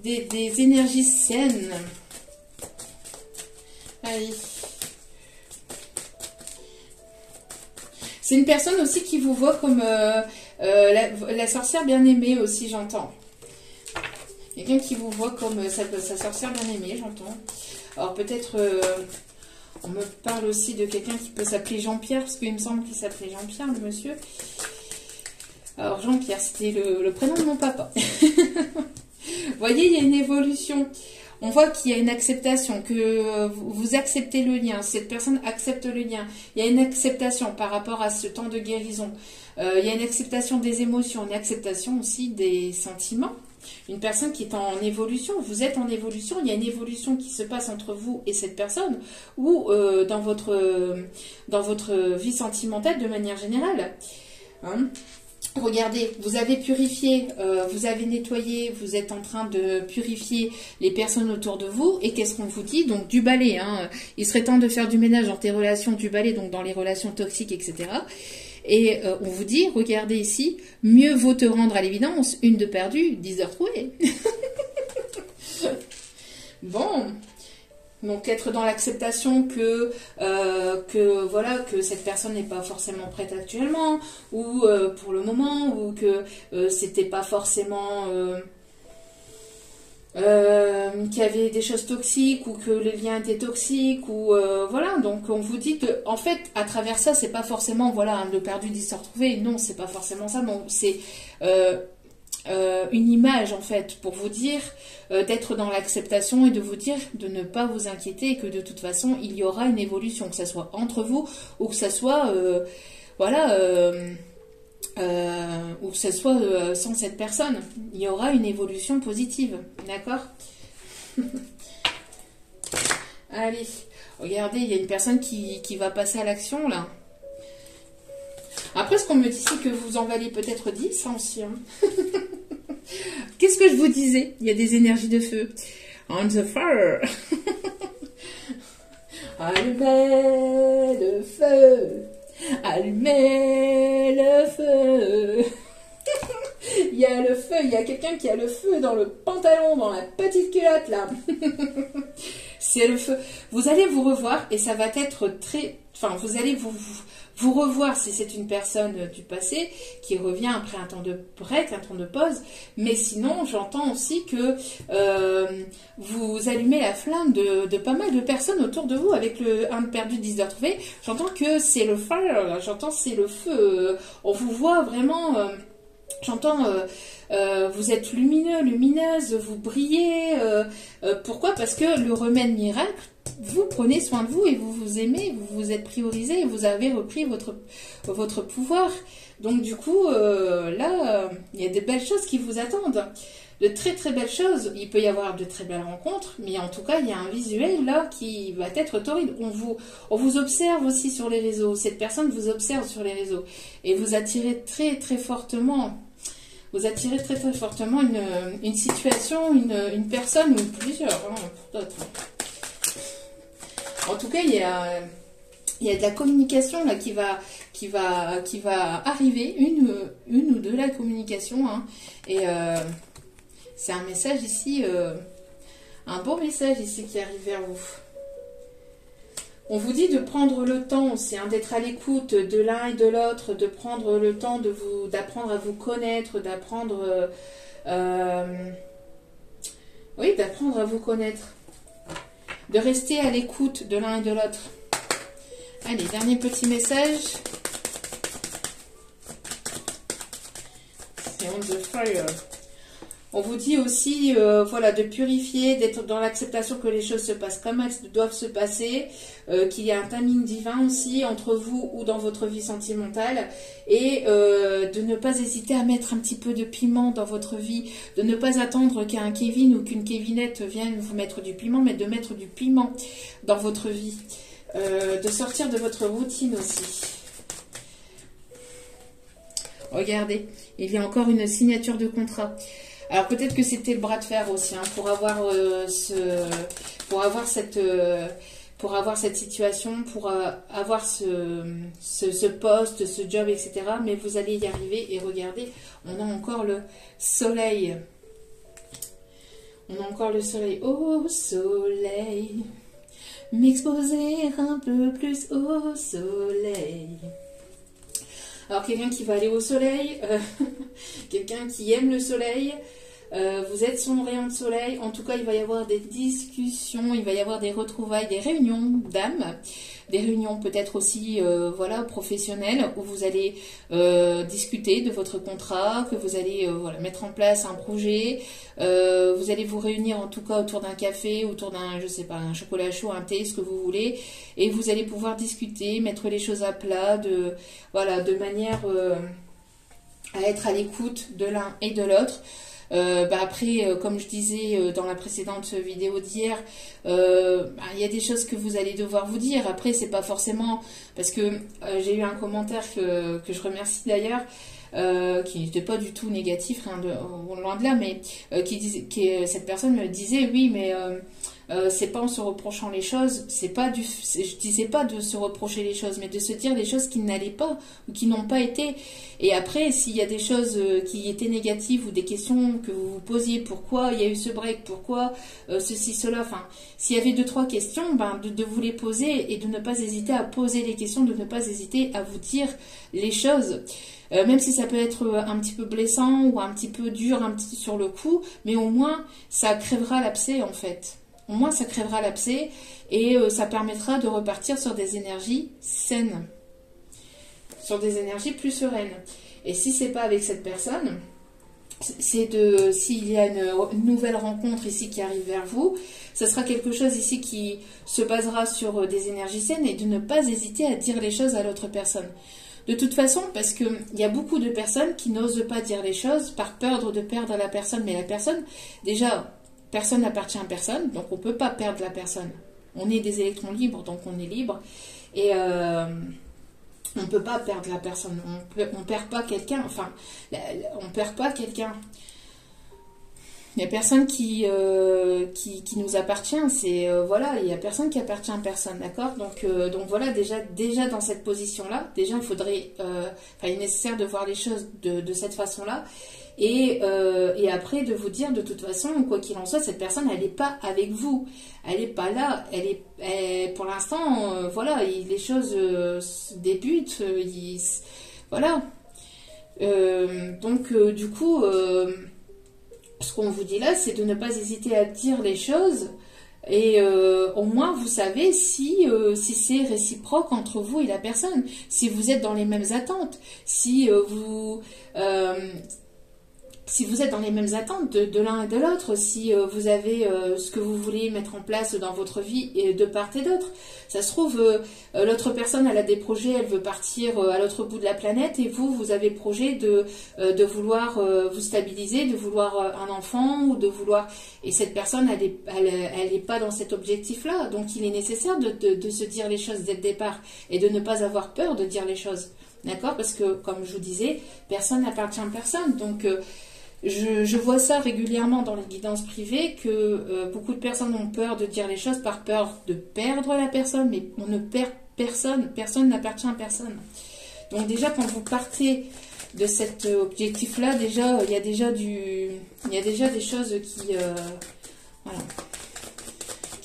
des énergies saines. Allez. C'est une personne aussi qui vous voit comme La sorcière bien-aimée aussi, j'entends. Quelqu'un qui vous voit comme sa sorcière bien-aimée, j'entends. Alors peut-être, on me parle aussi de quelqu'un qui peut s'appeler Jean-Pierre, parce qu'il me semble qu'il s'appelait Jean-Pierre, le monsieur. Alors Jean-Pierre, c'était le prénom de mon papa. Vous voyez, il y a une évolution. On voit qu'il y a une acceptation, que vous acceptez le lien, cette personne accepte le lien. Il y a une acceptation par rapport à ce temps de guérison. Il y a une acceptation des émotions, une acceptation aussi des sentiments. Une personne qui est en évolution, vous êtes en évolution, il y a une évolution qui se passe entre vous et cette personne, ou dans votre vie sentimentale de manière générale. Hein? Regardez, vous avez purifié, vous avez nettoyé, vous êtes en train de purifier les personnes autour de vous. Et qu'est-ce qu'on vous dit? Donc du balai, hein, il serait temps de faire du ménage dans tes relations, du balai, donc dans les relations toxiques, etc. Et on vous dit, regardez ici, mieux vaut te rendre à l'évidence, une de perdue, 10 de retrouvée. Bon, donc être dans l'acceptation que voilà, que cette personne n'est pas forcément prête actuellement, ou pour le moment, ou que c'était pas forcément qu'il y avait des choses toxiques, ou que le lien était toxique, ou voilà. Donc on vous dit que en fait à travers ça, c'est pas forcément voilà le perdu d'y se retrouver, non, c'est pas forcément ça, non, c'est une image en fait pour vous dire d'être dans l'acceptation et de vous dire de ne pas vous inquiéter et que de toute façon il y aura une évolution, que ce soit entre vous ou que ce soit voilà ou que ce soit sans cette personne, il y aura une évolution positive, d'accord? Allez, regardez, il y a une personne qui va passer à l'action là. Après, ce qu'on me dit, c'est que vous en valez peut-être 10 aussi. Hein. Qu'est-ce que je vous disais? Il y a des énergies de feu. On the fire. Allumez le feu. Allumez le feu. Il y a le feu. Il y a quelqu'un qui a le feu dans le pantalon, dans la petite culotte là. C'est le feu. Vous allez vous revoir et ça va être très... Enfin, vous allez vous revoir si c'est une personne du passé qui revient après un temps de break, un temps de pause. Mais sinon, j'entends aussi que vous allumez la flamme de pas mal de personnes autour de vous avec le 1 de perdu, 10 de retrouvé. J'entends que c'est le fire, j'entends c'est le feu. On vous voit vraiment... J'entends, vous êtes lumineux, lumineuse, vous brillez. Pourquoi? Parce que le remède miracle, vous prenez soin de vous et vous vous aimez, vous vous êtes priorisé et vous avez repris votre pouvoir. Donc du coup, là, il y a des belles choses qui vous attendent. De très très belles choses. Il peut y avoir de très belles rencontres, mais en tout cas, il y a un visuel là qui va être torride. On vous observe aussi sur les réseaux. Cette personne vous observe sur les réseaux. Et vous attirez très très fortement... Vous attirez très très fortement une situation, une personne ou plusieurs, hein, pour d'autres. En tout cas, il y a de la communication là qui va arriver, une ou deux la communication, hein, et c'est un message ici, un beau message ici qui arrive vers vous. On vous dit de prendre le temps aussi, hein, d'être à l'écoute de l'un et de l'autre, de prendre le temps d'apprendre à vous connaître, d'apprendre oui, d'apprendre à vous connaître, de rester à l'écoute de l'un et de l'autre. Allez, dernier petit message. C'est on the fire. On vous dit aussi, voilà, de purifier, d'être dans l'acceptation que les choses se passent comme elles doivent se passer, qu'il y a un timing divin aussi entre vous ou dans votre vie sentimentale, et de ne pas hésiter à mettre un petit peu de piment dans votre vie, de ne pas attendre qu'un Kevin ou qu'une Kevinette vienne vous mettre du piment, mais de mettre du piment dans votre vie, de sortir de votre routine aussi. Regardez, il y a encore une signature de contrat. Alors peut-être que c'était le bras de fer aussi, hein, pour avoir cette situation, pour avoir ce poste, ce job, etc. Mais vous allez y arriver. Et regardez, on a encore le soleil. On a encore le soleil. Au soleil, m'exposer un peu plus au soleil. Alors quelqu'un qui va aller au soleil, quelqu'un qui aime le soleil, vous êtes son rayon de soleil. En tout cas, il va y avoir des discussions, il va y avoir des retrouvailles, des réunions d'âmes, des réunions peut-être aussi voilà, professionnelles où vous allez discuter de votre contrat, que vous allez voilà, mettre en place un projet. Vous allez vous réunir en tout cas autour d'un café, autour d'un, je sais pas, un chocolat chaud, un thé, ce que vous voulez, et vous allez pouvoir discuter, mettre les choses à plat, voilà, de manière à être à l'écoute de l'un et de l'autre. Après, comme je disais dans la précédente vidéo d'hier, il y a des choses que vous allez devoir vous dire. Après, c'est pas forcément parce que j'ai eu un commentaire que je remercie d'ailleurs, qui n'était pas du tout négatif, rien de loin de là, mais cette personne me disait oui, mais c'est pas en se reprochant les choses, je disais pas de se reprocher les choses, mais de se dire les choses qui n'allaient pas ou qui n'ont pas été. Et après, s'il y a des choses qui étaient négatives ou des questions que vous vous posiez, pourquoi il y a eu ce break, pourquoi ceci, cela, enfin, s'il y avait 2-3 questions, de vous les poser et de ne pas hésiter à poser les questions, de ne pas hésiter à vous dire les choses. Même si ça peut être un petit peu blessant ou un petit peu dur sur le coup, mais au moins ça crèvera l'abcès en fait. Au moins ça crèvera l'abcès et ça permettra de repartir sur des énergies saines, sur des énergies plus sereines. Et si c'est pas avec cette personne, s'il y a une nouvelle rencontre ici qui arrive vers vous, ça sera quelque chose ici qui se basera sur des énergies saines et de ne pas hésiter à dire les choses à l'autre personne. De toute façon, parce qu'il y a beaucoup de personnes qui n'osent pas dire les choses par peur de perdre la personne. Mais la personne, déjà, personne n'appartient à personne, donc on ne peut pas perdre la personne. On est des électrons libres, donc on est libre. Et on ne peut pas perdre la personne. On perd pas quelqu'un. Enfin, on perd pas quelqu'un. Il n'y a personne qui nous appartient. Voilà, il n'y a personne qui appartient à personne, d'accord. Donc voilà, déjà dans cette position-là, déjà il faudrait, il est nécessaire de voir les choses de cette façon-là, et après de vous dire de toute façon, quoi qu'il en soit, cette personne, elle n'est pas avec vous, elle n'est pas là, pour l'instant, voilà, les choses débutent, voilà. Du coup. Ce qu'on vous dit là, c'est de ne pas hésiter à dire les choses et au moins vous savez si c'est réciproque entre vous et la personne, si vous êtes dans les mêmes attentes, si vous êtes dans les mêmes attentes de l'un et de l'autre, si vous avez ce que vous voulez mettre en place dans votre vie et de part et d'autre. Ça se trouve, l'autre personne, elle a des projets, elle veut partir à l'autre bout de la planète et vous avez le projet de vouloir vous stabiliser, de vouloir un enfant ou de vouloir... Et cette personne, elle est pas dans cet objectif-là. Donc, il est nécessaire de se dire les choses dès le départ et de ne pas avoir peur de dire les choses. D'accord? Parce que, comme je vous disais, personne n'appartient à personne. Donc... Je vois ça régulièrement dans les guidances privées, que beaucoup de personnes ont peur de dire les choses par peur de perdre la personne, mais on ne perd personne, personne n'appartient à personne. Donc déjà, quand vous partez de cet objectif-là, déjà, il y a déjà des choses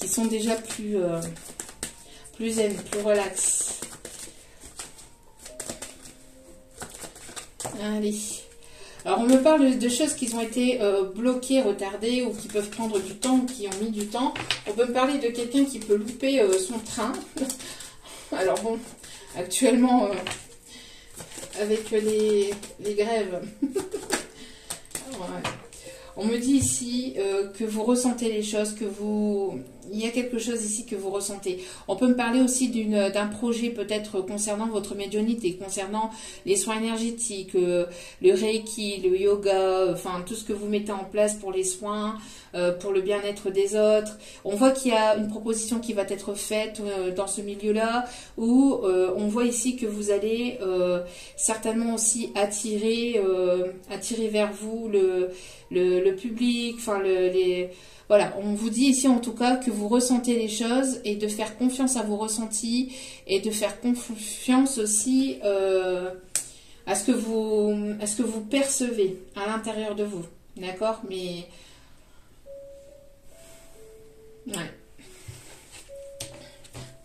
qui sont déjà plus zen, plus relax. Allez. Alors, on me parle de choses qui ont été bloquées, retardées ou qui peuvent prendre du temps ou qui ont mis du temps. On peut me parler de quelqu'un qui peut louper son train. Alors bon, actuellement, avec les grèves, ouais. On me dit ici que vous ressentez les choses, il y a quelque chose ici que vous ressentez. On peut me parler aussi d'un projet peut-être concernant votre médiumnité, concernant les soins énergétiques, le reiki, le yoga, enfin tout ce que vous mettez en place pour les soins, pour le bien-être des autres. On voit qu'il y a une proposition qui va être faite dans ce milieu-là, où on voit ici que vous allez certainement aussi attirer vers vous le public, enfin voilà, on vous dit ici en tout cas que vous ressentez les choses et de faire confiance à vos ressentis et de faire confiance aussi à ce que vous percevez à l'intérieur de vous, d'accord? Mais ouais.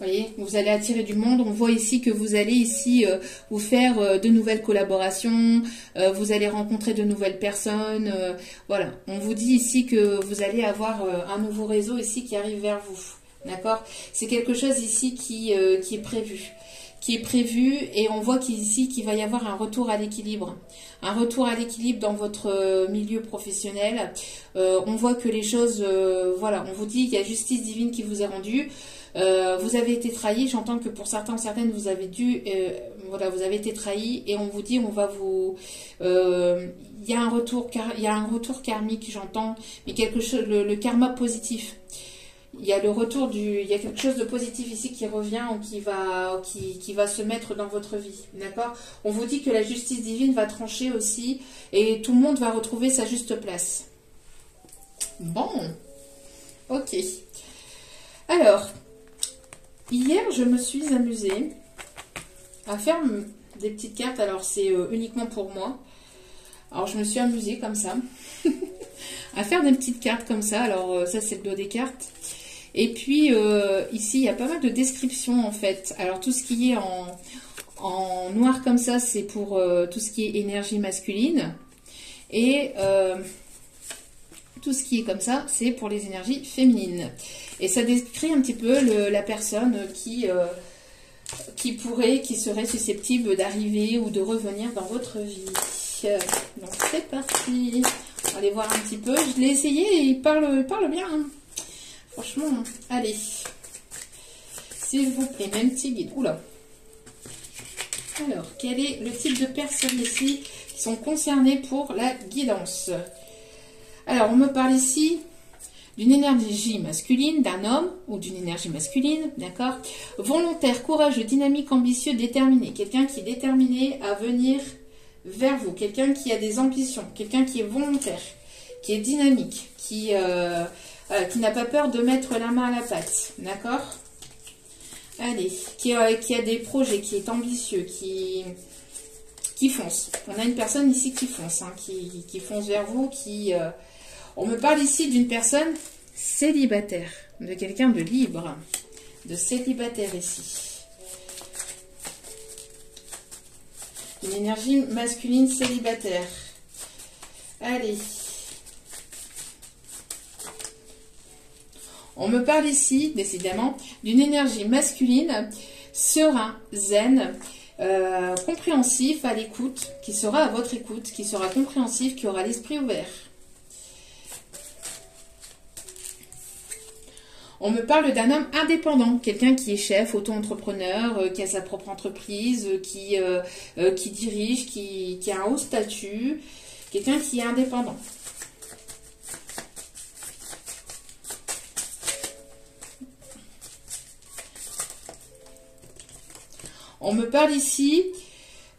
voyez, vous allez attirer du monde. On voit ici que vous allez ici vous faire de nouvelles collaborations. Vous allez rencontrer de nouvelles personnes. Voilà, on vous dit ici que vous allez avoir un nouveau réseau ici qui arrive vers vous. D'accord? C'est quelque chose ici qui est prévu. Et on voit qu'ici qu'il va y avoir un retour à l'équilibre. Un retour à l'équilibre dans votre milieu professionnel. On voit que les choses, voilà, on vous dit qu'il y a justice divine qui vous est rendue. Vous avez été trahi, j'entends que pour certains ou certaines vous avez voilà, vous avez été trahi et on vous dit on va vous, il y a un retour karmique, j'entends, mais quelque chose, le karma positif. Il y a le retour il y a quelque chose de positif ici qui revient ou qui va se mettre dans votre vie, d'accord? On vous dit que la justice divine va trancher aussi et tout le monde va retrouver sa juste place. Bon, ok. Alors, hier, je me suis amusée à faire des petites cartes. Alors, c'est uniquement pour moi. Alors, je me suis amusée comme ça à faire des petites cartes comme ça. Alors, ça, c'est le dos des cartes. Et puis, ici, il y a pas mal de descriptions, en fait. Alors, tout ce qui est en noir comme ça, c'est pour tout ce qui est énergie masculine. Et tout ce qui est comme ça, c'est pour les énergies féminines. Et ça décrit un petit peu la personne qui serait susceptible d'arriver ou de revenir dans votre vie. Donc, c'est parti. On va aller voir un petit peu. Je l'ai essayé et il parle bien, hein. Franchement, allez. S'il vous plaît, même petit guide. Oula. Alors, quel est le type de personnes ici qui sont concernées pour la guidance? Alors, on me parle ici d'une énergie masculine, d'un homme ou d'une énergie masculine, d'accord? Volontaire, courageux, dynamique, ambitieux, déterminé. Quelqu'un qui est déterminé à venir vers vous. Quelqu'un qui a des ambitions. Quelqu'un qui est volontaire, qui est dynamique, qui n'a pas peur de mettre la main à la pâte, d'accord? Allez, qui a des projets, qui est ambitieux, qui fonce. On a une personne ici qui fonce, hein, qui fonce vers vous, on me parle ici d'une personne célibataire, de quelqu'un de libre, de célibataire ici. Une énergie masculine célibataire. Allez. On me parle ici, décidément, d'une énergie masculine, serein, zen, compréhensif, à l'écoute, qui sera à votre écoute, qui sera compréhensif, qui aura l'esprit ouvert. On me parle d'un homme indépendant, quelqu'un qui est chef, auto-entrepreneur, qui a sa propre entreprise, qui dirige, qui a un haut statut, quelqu'un qui est indépendant. On me parle ici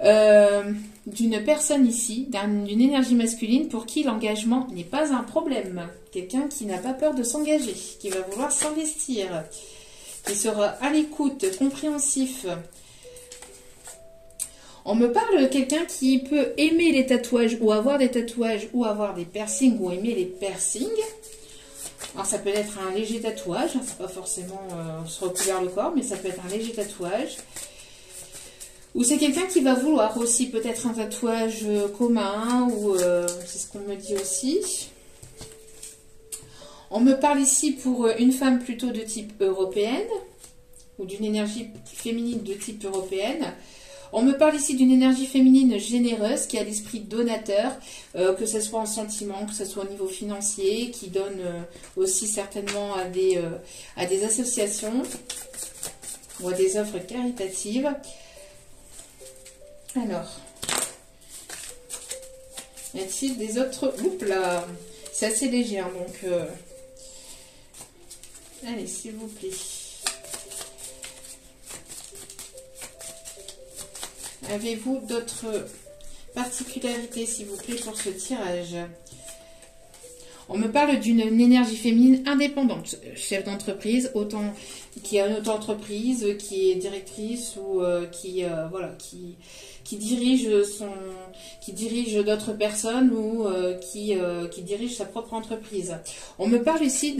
d'une personne ici, d'une énergie masculine pour qui l'engagement n'est pas un problème. Quelqu'un qui n'a pas peur de s'engager, qui va vouloir s'investir, qui sera à l'écoute, compréhensif. On me parle de quelqu'un qui peut aimer les tatouages ou avoir des tatouages ou avoir des piercings ou aimer les piercings. Alors ça peut être un léger tatouage, hein, c'est pas forcément se recouvrir le corps, mais ça peut être un léger tatouage. Ou c'est quelqu'un qui va vouloir aussi peut-être un tatouage commun, ou c'est ce qu'on me dit aussi. On me parle ici pour une femme plutôt de type européenne, ou d'une énergie féminine de type européenne. On me parle ici d'une énergie féminine généreuse qui a l'esprit donateur, que ce soit en sentiment, que ce soit au niveau financier, qui donne aussi certainement à des associations ou à des œuvres caritatives. Alors, y a-t-il des autres... Oups là, c'est assez léger, hein, donc... Allez, s'il vous plaît. Avez-vous d'autres particularités, s'il vous plaît, pour ce tirage? On me parle d'une énergie féminine indépendante, chef d'entreprise, autant qui a une auto-entreprise, qui est directrice ou voilà, qui dirige qui dirige d'autres personnes ou qui dirige sa propre entreprise. On me parle ici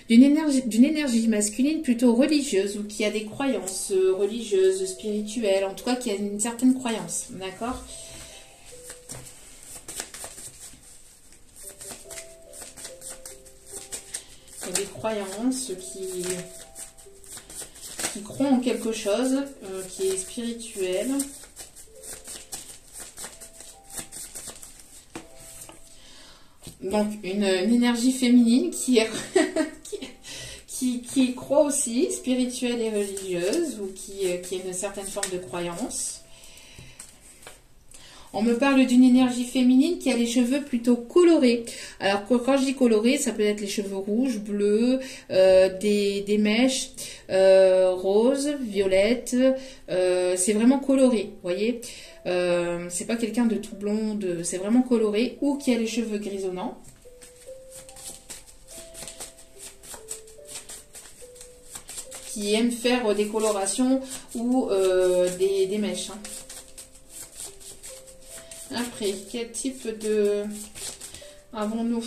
d'une énergie masculine plutôt religieuse ou qui a des croyances religieuses, spirituelles, en tout cas qui a une certaine croyance, d'accord? Il y a des croyances qui croient en quelque chose qui est spirituel. Donc une énergie féminine qui est qui croit aussi, spirituelle et religieuse, ou qui a une certaine forme de croyance. On me parle d'une énergie féminine qui a les cheveux plutôt colorés. Alors quand je dis colorés, ça peut être les cheveux rouges, bleus, des mèches, roses, violettes. C'est vraiment coloré, vous voyez. C'est pas quelqu'un de tout blond, c'est vraiment coloré, ou qui a les cheveux grisonnants. Qui aime faire des colorations ou des mèches. Hein. Après, quel type de avons-nous?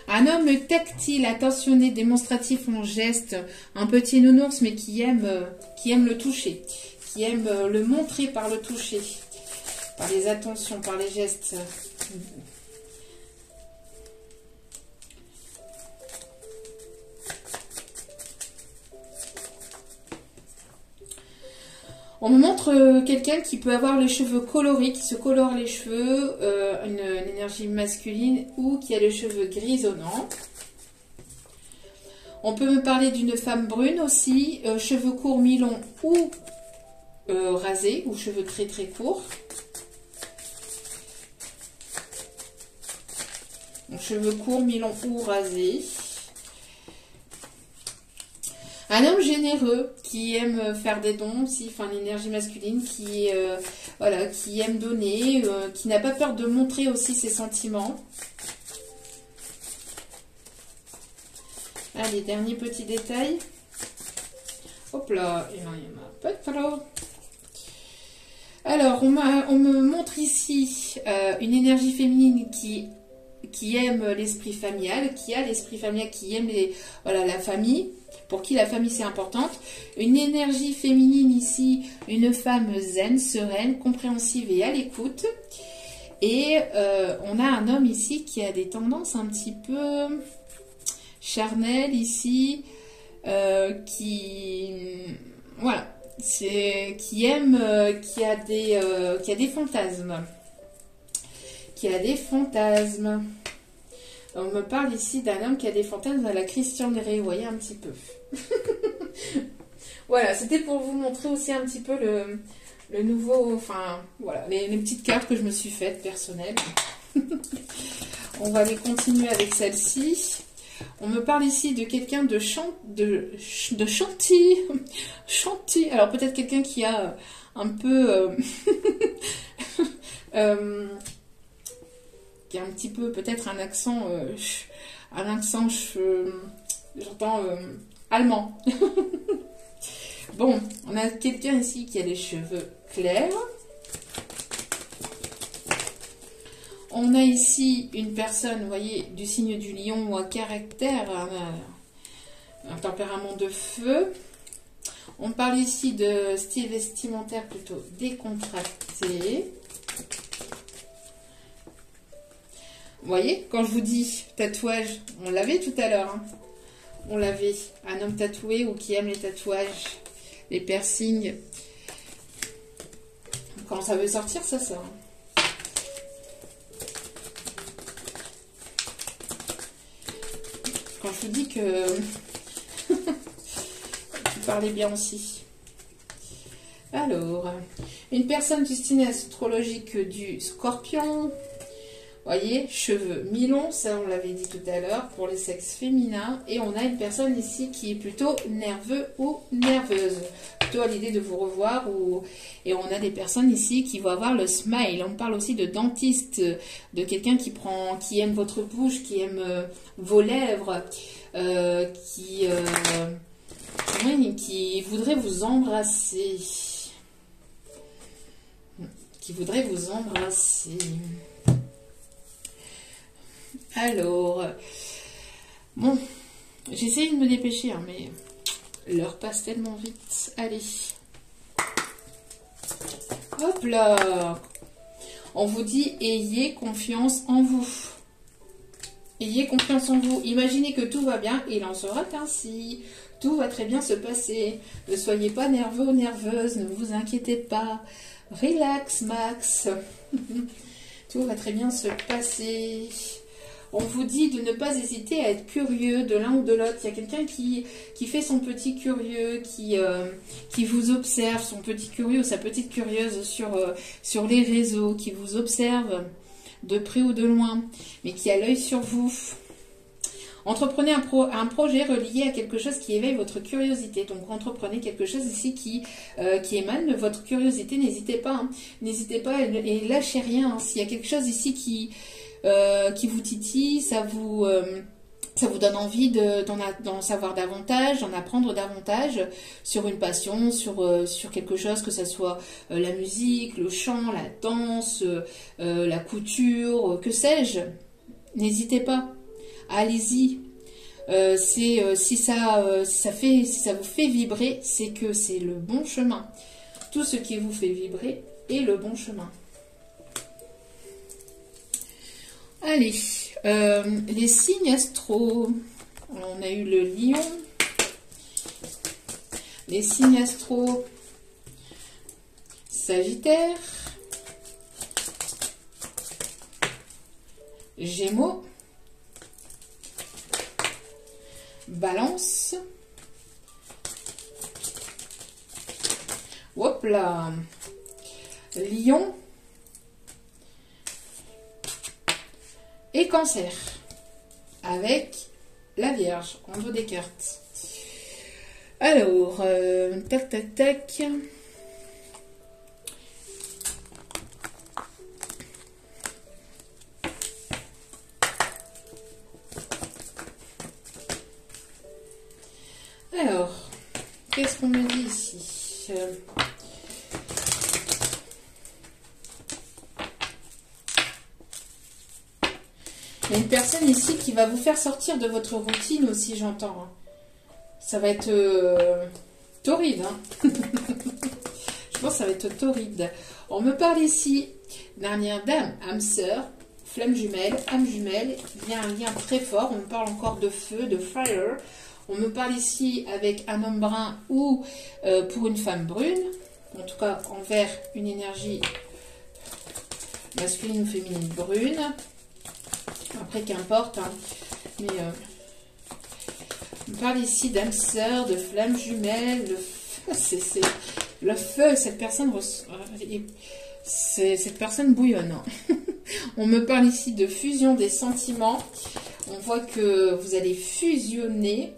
Un homme tactile, attentionné, démonstratif en geste, un petit nounours, mais qui aime le toucher, qui aime le montrer par le toucher, par les attentions, par les gestes. On me montre quelqu'un qui peut avoir les cheveux colorés, qui se colore les cheveux, une énergie masculine, ou qui a les cheveux grisonnants. On peut me parler d'une femme brune aussi, cheveux courts, mi-longs ou rasés, ou cheveux très très courts. Donc, cheveux courts, mi-longs ou rasés. Un homme généreux qui aime faire des dons aussi, enfin l'énergie masculine qui voilà, qui aime donner, qui n'a pas peur de montrer aussi ses sentiments. Allez, dernier petit détail. Hop là, il y en a pas trop. Alors, on me montre ici une énergie féminine qui aime l'esprit familial, qui a l'esprit familial, qui aime voilà, la famille, pour qui la famille c'est importante. Une énergie féminine ici, une femme zen, sereine, compréhensive et à l'écoute. Et on a un homme ici qui a des tendances un petit peu charnelles ici, voilà, qui aime, qui a des fantasmes. Qui a des fantasmes. On me parle ici d'un homme qui a des fantasmes à la Christian Grey, vous voyez un petit peu. Voilà, c'était pour vous montrer aussi un petit peu le nouveau, enfin, voilà, les petites cartes que je me suis faites personnelles. On va aller continuer avec celle-ci. On me parle ici de quelqu'un de chantilly. Chantilly. Alors peut-être quelqu'un qui a un peu... qui a un petit peu peut-être un accent j'entends allemand. Bon, on a quelqu'un ici qui a les cheveux clairs. On a ici une personne, vous voyez, du signe du lion ou un caractère, un tempérament de feu. On parle ici de style vestimentaire plutôt décontracté. Vous voyez, quand je vous dis tatouage, on l'avait tout à l'heure. Hein. On l'avait. Un homme tatoué ou qui aime les tatouages, les piercings. Quand ça veut sortir, ça sort. Quand je vous dis que tu parlais bien aussi. Alors, une personne du signe astrologique du Scorpion. Voyez, cheveux mi-longs, ça on l'avait dit tout à l'heure, pour les sexes féminins. Et on a une personne ici qui est plutôt nerveux ou nerveuse. Plutôt à l'idée de vous revoir. Et on a des personnes ici qui vont avoir le smile. On parle aussi de dentiste, de quelqu'un qui aime votre bouche, qui aime vos lèvres, Oui, qui voudrait vous embrasser. Qui voudrait vous embrasser. Alors, bon, j'essaye de me dépêcher, hein, mais l'heure passe tellement vite. Allez. Hop là. On vous dit, ayez confiance en vous. Ayez confiance en vous. Imaginez que tout va bien, et il en sera ainsi. Tout va très bien se passer. Ne soyez pas nerveux ou nerveuse, ne vous inquiétez pas. Relax, Max. Tout va très bien se passer. On vous dit de ne pas hésiter à être curieux de l'un ou de l'autre. Il y a quelqu'un qui fait son petit curieux, qui vous observe, son petit curieux ou sa petite curieuse sur les réseaux, qui vous observe de près ou de loin, mais qui a l'œil sur vous. Entreprenez un projet relié à quelque chose qui éveille votre curiosité. Donc, entreprenez quelque chose ici qui émane de votre curiosité. N'hésitez pas, hein. N'hésitez pas et lâchez rien, hein. S'il y a quelque chose ici qui vous titille, ça vous donne envie d'en savoir davantage, d'en apprendre davantage sur une passion, sur quelque chose, que ce soit la musique, le chant, la danse, la couture, que sais-je. N'hésitez pas. Allez-y. Si ça vous fait vibrer, c'est que c'est le bon chemin. Tout ce qui vous fait vibrer est le bon chemin. Allez, les signes astro. On a eu le lion. Les signes astro. Sagittaire. Gémeaux. Balance. Hop là. Lion. Et Cancer. Avec la Vierge en dos des cartes. Alors, tac, tac, tac. Alors, qu'est-ce qu'on me dit ici? Il y a une personne ici qui va vous faire sortir de votre routine aussi, j'entends. Hein. Ça va être torride. Hein. Je pense que ça va être torride. On me parle ici dernière dame, âme sœur, flamme jumelle, âme jumelle. Il y a un lien très fort. On me parle encore de feu, de fire. On me parle ici avec un homme brun ou pour une femme brune. En tout cas, envers une énergie masculine ou féminine brune. Après, qu'importe. Hein. Mais on me parle ici d'âme sœur, de flamme jumelle. C'est le feu. Cette personne bouillonne. Hein. On me parle ici de fusion des sentiments. On voit que vous allez fusionner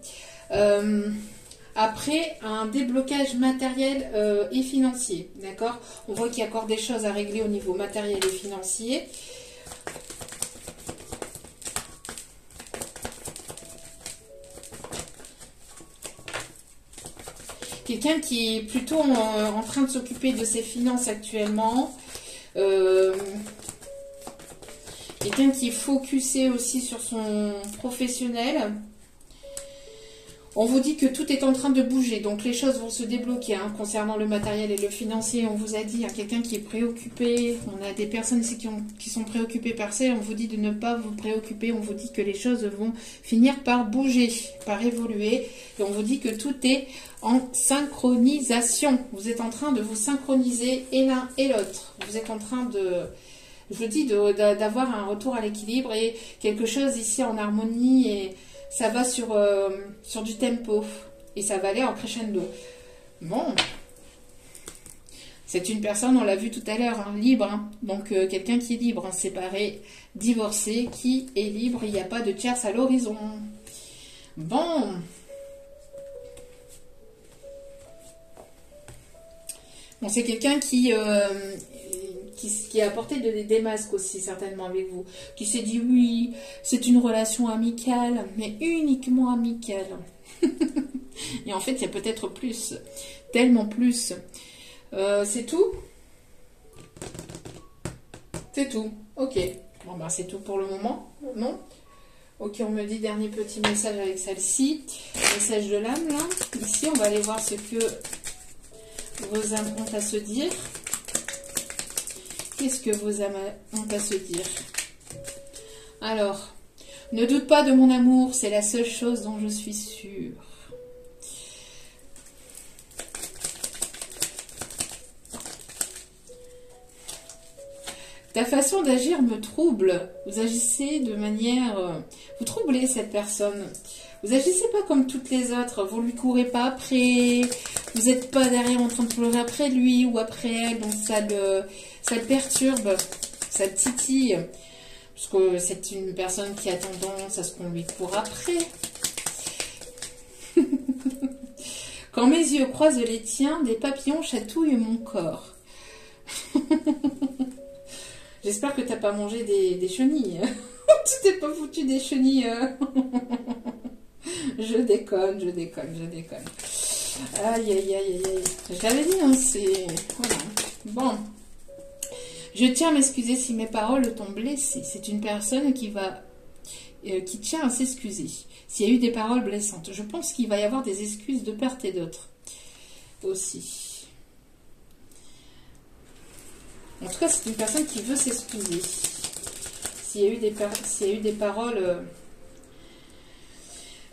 après un déblocage matériel et financier. D'accord? On voit qu'il y a encore des choses à régler au niveau matériel et financier. Quelqu'un qui est plutôt en train de s'occuper de ses finances actuellement. Quelqu'un qui est focusé aussi sur son professionnel. On vous dit que tout est en train de bouger, donc les choses vont se débloquer hein, concernant le matériel et le financier. On vous a dit, hein, quelqu'un qui est préoccupé, on a des personnes ici qui sont préoccupées par ça, on vous dit de ne pas vous préoccuper, on vous dit que les choses vont finir par bouger, par évoluer, et on vous dit que tout est en synchronisation. Vous êtes en train de vous synchroniser et l'un et l'autre. Vous êtes en train de... Je vous dis d'avoir un retour à l'équilibre et quelque chose ici en harmonie et ça va sur du tempo et ça va aller en crescendo. Bon, c'est une personne, on l'a vu tout à l'heure, hein, libre. Hein. Donc quelqu'un qui est libre, hein, séparé, divorcé, qui est libre, il n'y a pas de tierce à l'horizon. Bon. Bon, c'est quelqu'un qui a apporté des masques aussi, certainement, avec vous. Qui s'est dit, oui, c'est une relation amicale, mais uniquement amicale. Et en fait, il y a peut-être plus. Tellement plus. C'est tout? C'est tout. Ok. Bon, bah, c'est tout pour le moment. Non? Ok, on me dit dernier petit message avec celle-ci. Message de l'âme, là. Ici, on va aller voir ce que vos âmes ont à se dire. Qu'est-ce que vos âmes ont à se dire? Alors, ne doute pas de mon amour, c'est la seule chose dont je suis sûre. Ta façon d'agir me trouble. Vous agissez de manière... vous troublez cette personne. Vous agissez pas comme toutes les autres. Vous lui courez pas après. Vous n'êtes pas derrière en train de pleurer après lui ou après elle. Donc ça le perturbe. Ça le titille. Parce que c'est une personne qui a tendance à ce qu'on lui court après. Quand mes yeux croisent les tiens, des papillons chatouillent mon corps. J'espère que tu n'as pas mangé des chenilles. Tu t'es pas foutu des chenilles. Je déconne. Aïe, aïe, aïe, aïe, aïe. Je l'avais dit, hein, c'est... Voilà. Bon. Je tiens à m'excuser si mes paroles t'ont blessé. C'est une personne qui tient à s'excuser. S'il y a eu des paroles blessantes. Je pense qu'il va y avoir des excuses de part et d'autre. Aussi. En tout cas, c'est une personne qui veut s'excuser. S'il y a eu des paroles...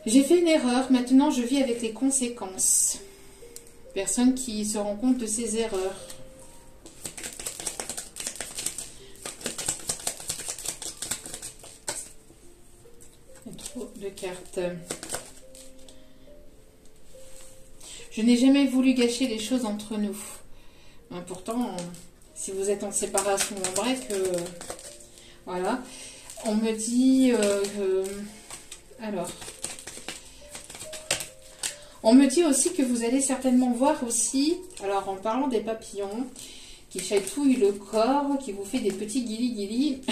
J'ai fait une erreur. Maintenant, je vis avec les conséquences. Personne qui se rend compte de ses erreurs. Il y a trop de cartes. Je n'ai jamais voulu gâcher les choses entre nous. Pourtant... Si vous êtes en séparation en break, voilà. On me dit... alors... On me dit aussi que vous allez certainement voir aussi... Alors, en parlant des papillons, qui chatouillent le corps, qui vous fait des petits guilis-guilis.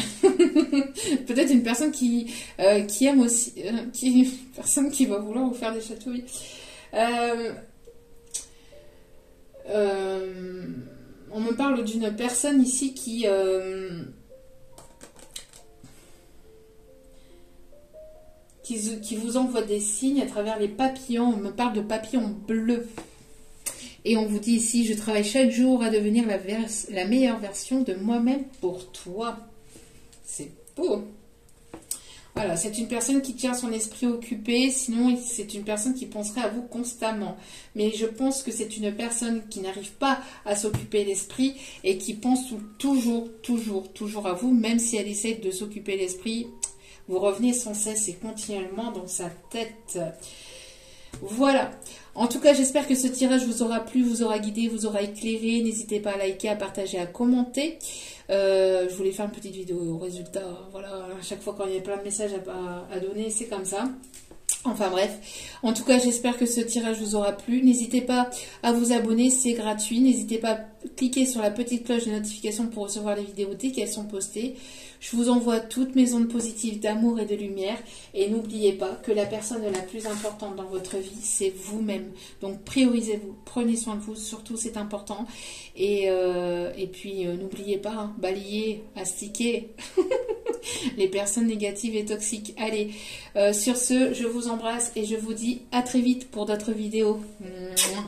Peut-être une personne qui aime aussi... une personne qui va vouloir vous faire des chatouilles. On me parle d'une personne ici qui vous envoie des signes à travers les papillons. On me parle de papillons bleus. Et on vous dit ici, je travaille chaque jour à devenir la meilleure version de moi-même pour toi. C'est beau. Voilà, c'est une personne qui tient son esprit occupé, sinon c'est une personne qui penserait à vous constamment. Mais je pense que c'est une personne qui n'arrive pas à s'occuper l'esprit et qui pense toujours à vous, même si elle essaie de s'occuper l'esprit. Vous revenez sans cesse et continuellement dans sa tête. Voilà. En tout cas, j'espère que ce tirage vous aura plu, vous aura guidé, vous aura éclairé. N'hésitez pas à liker, à partager, à commenter. Je voulais faire une petite vidéo au résultat. Voilà, à chaque fois quand il y a plein de messages à donner, c'est comme ça. Enfin bref, en tout cas j'espère que ce tirage vous aura plu. N'hésitez pas à vous abonner, c'est gratuit. N'hésitez pas à cliquer sur la petite cloche de notification pour recevoir les vidéos dès qu'elles sont postées. Je vous envoie toutes mes ondes positives d'amour et de lumière. Et n'oubliez pas que la personne la plus importante dans votre vie, c'est vous-même. Donc priorisez-vous, prenez soin de vous, surtout c'est important. Et puis n'oubliez pas, hein, balayer, astiquer les personnes négatives et toxiques. Allez, sur ce, je vous embrasse et je vous dis à très vite pour d'autres vidéos. Mouah.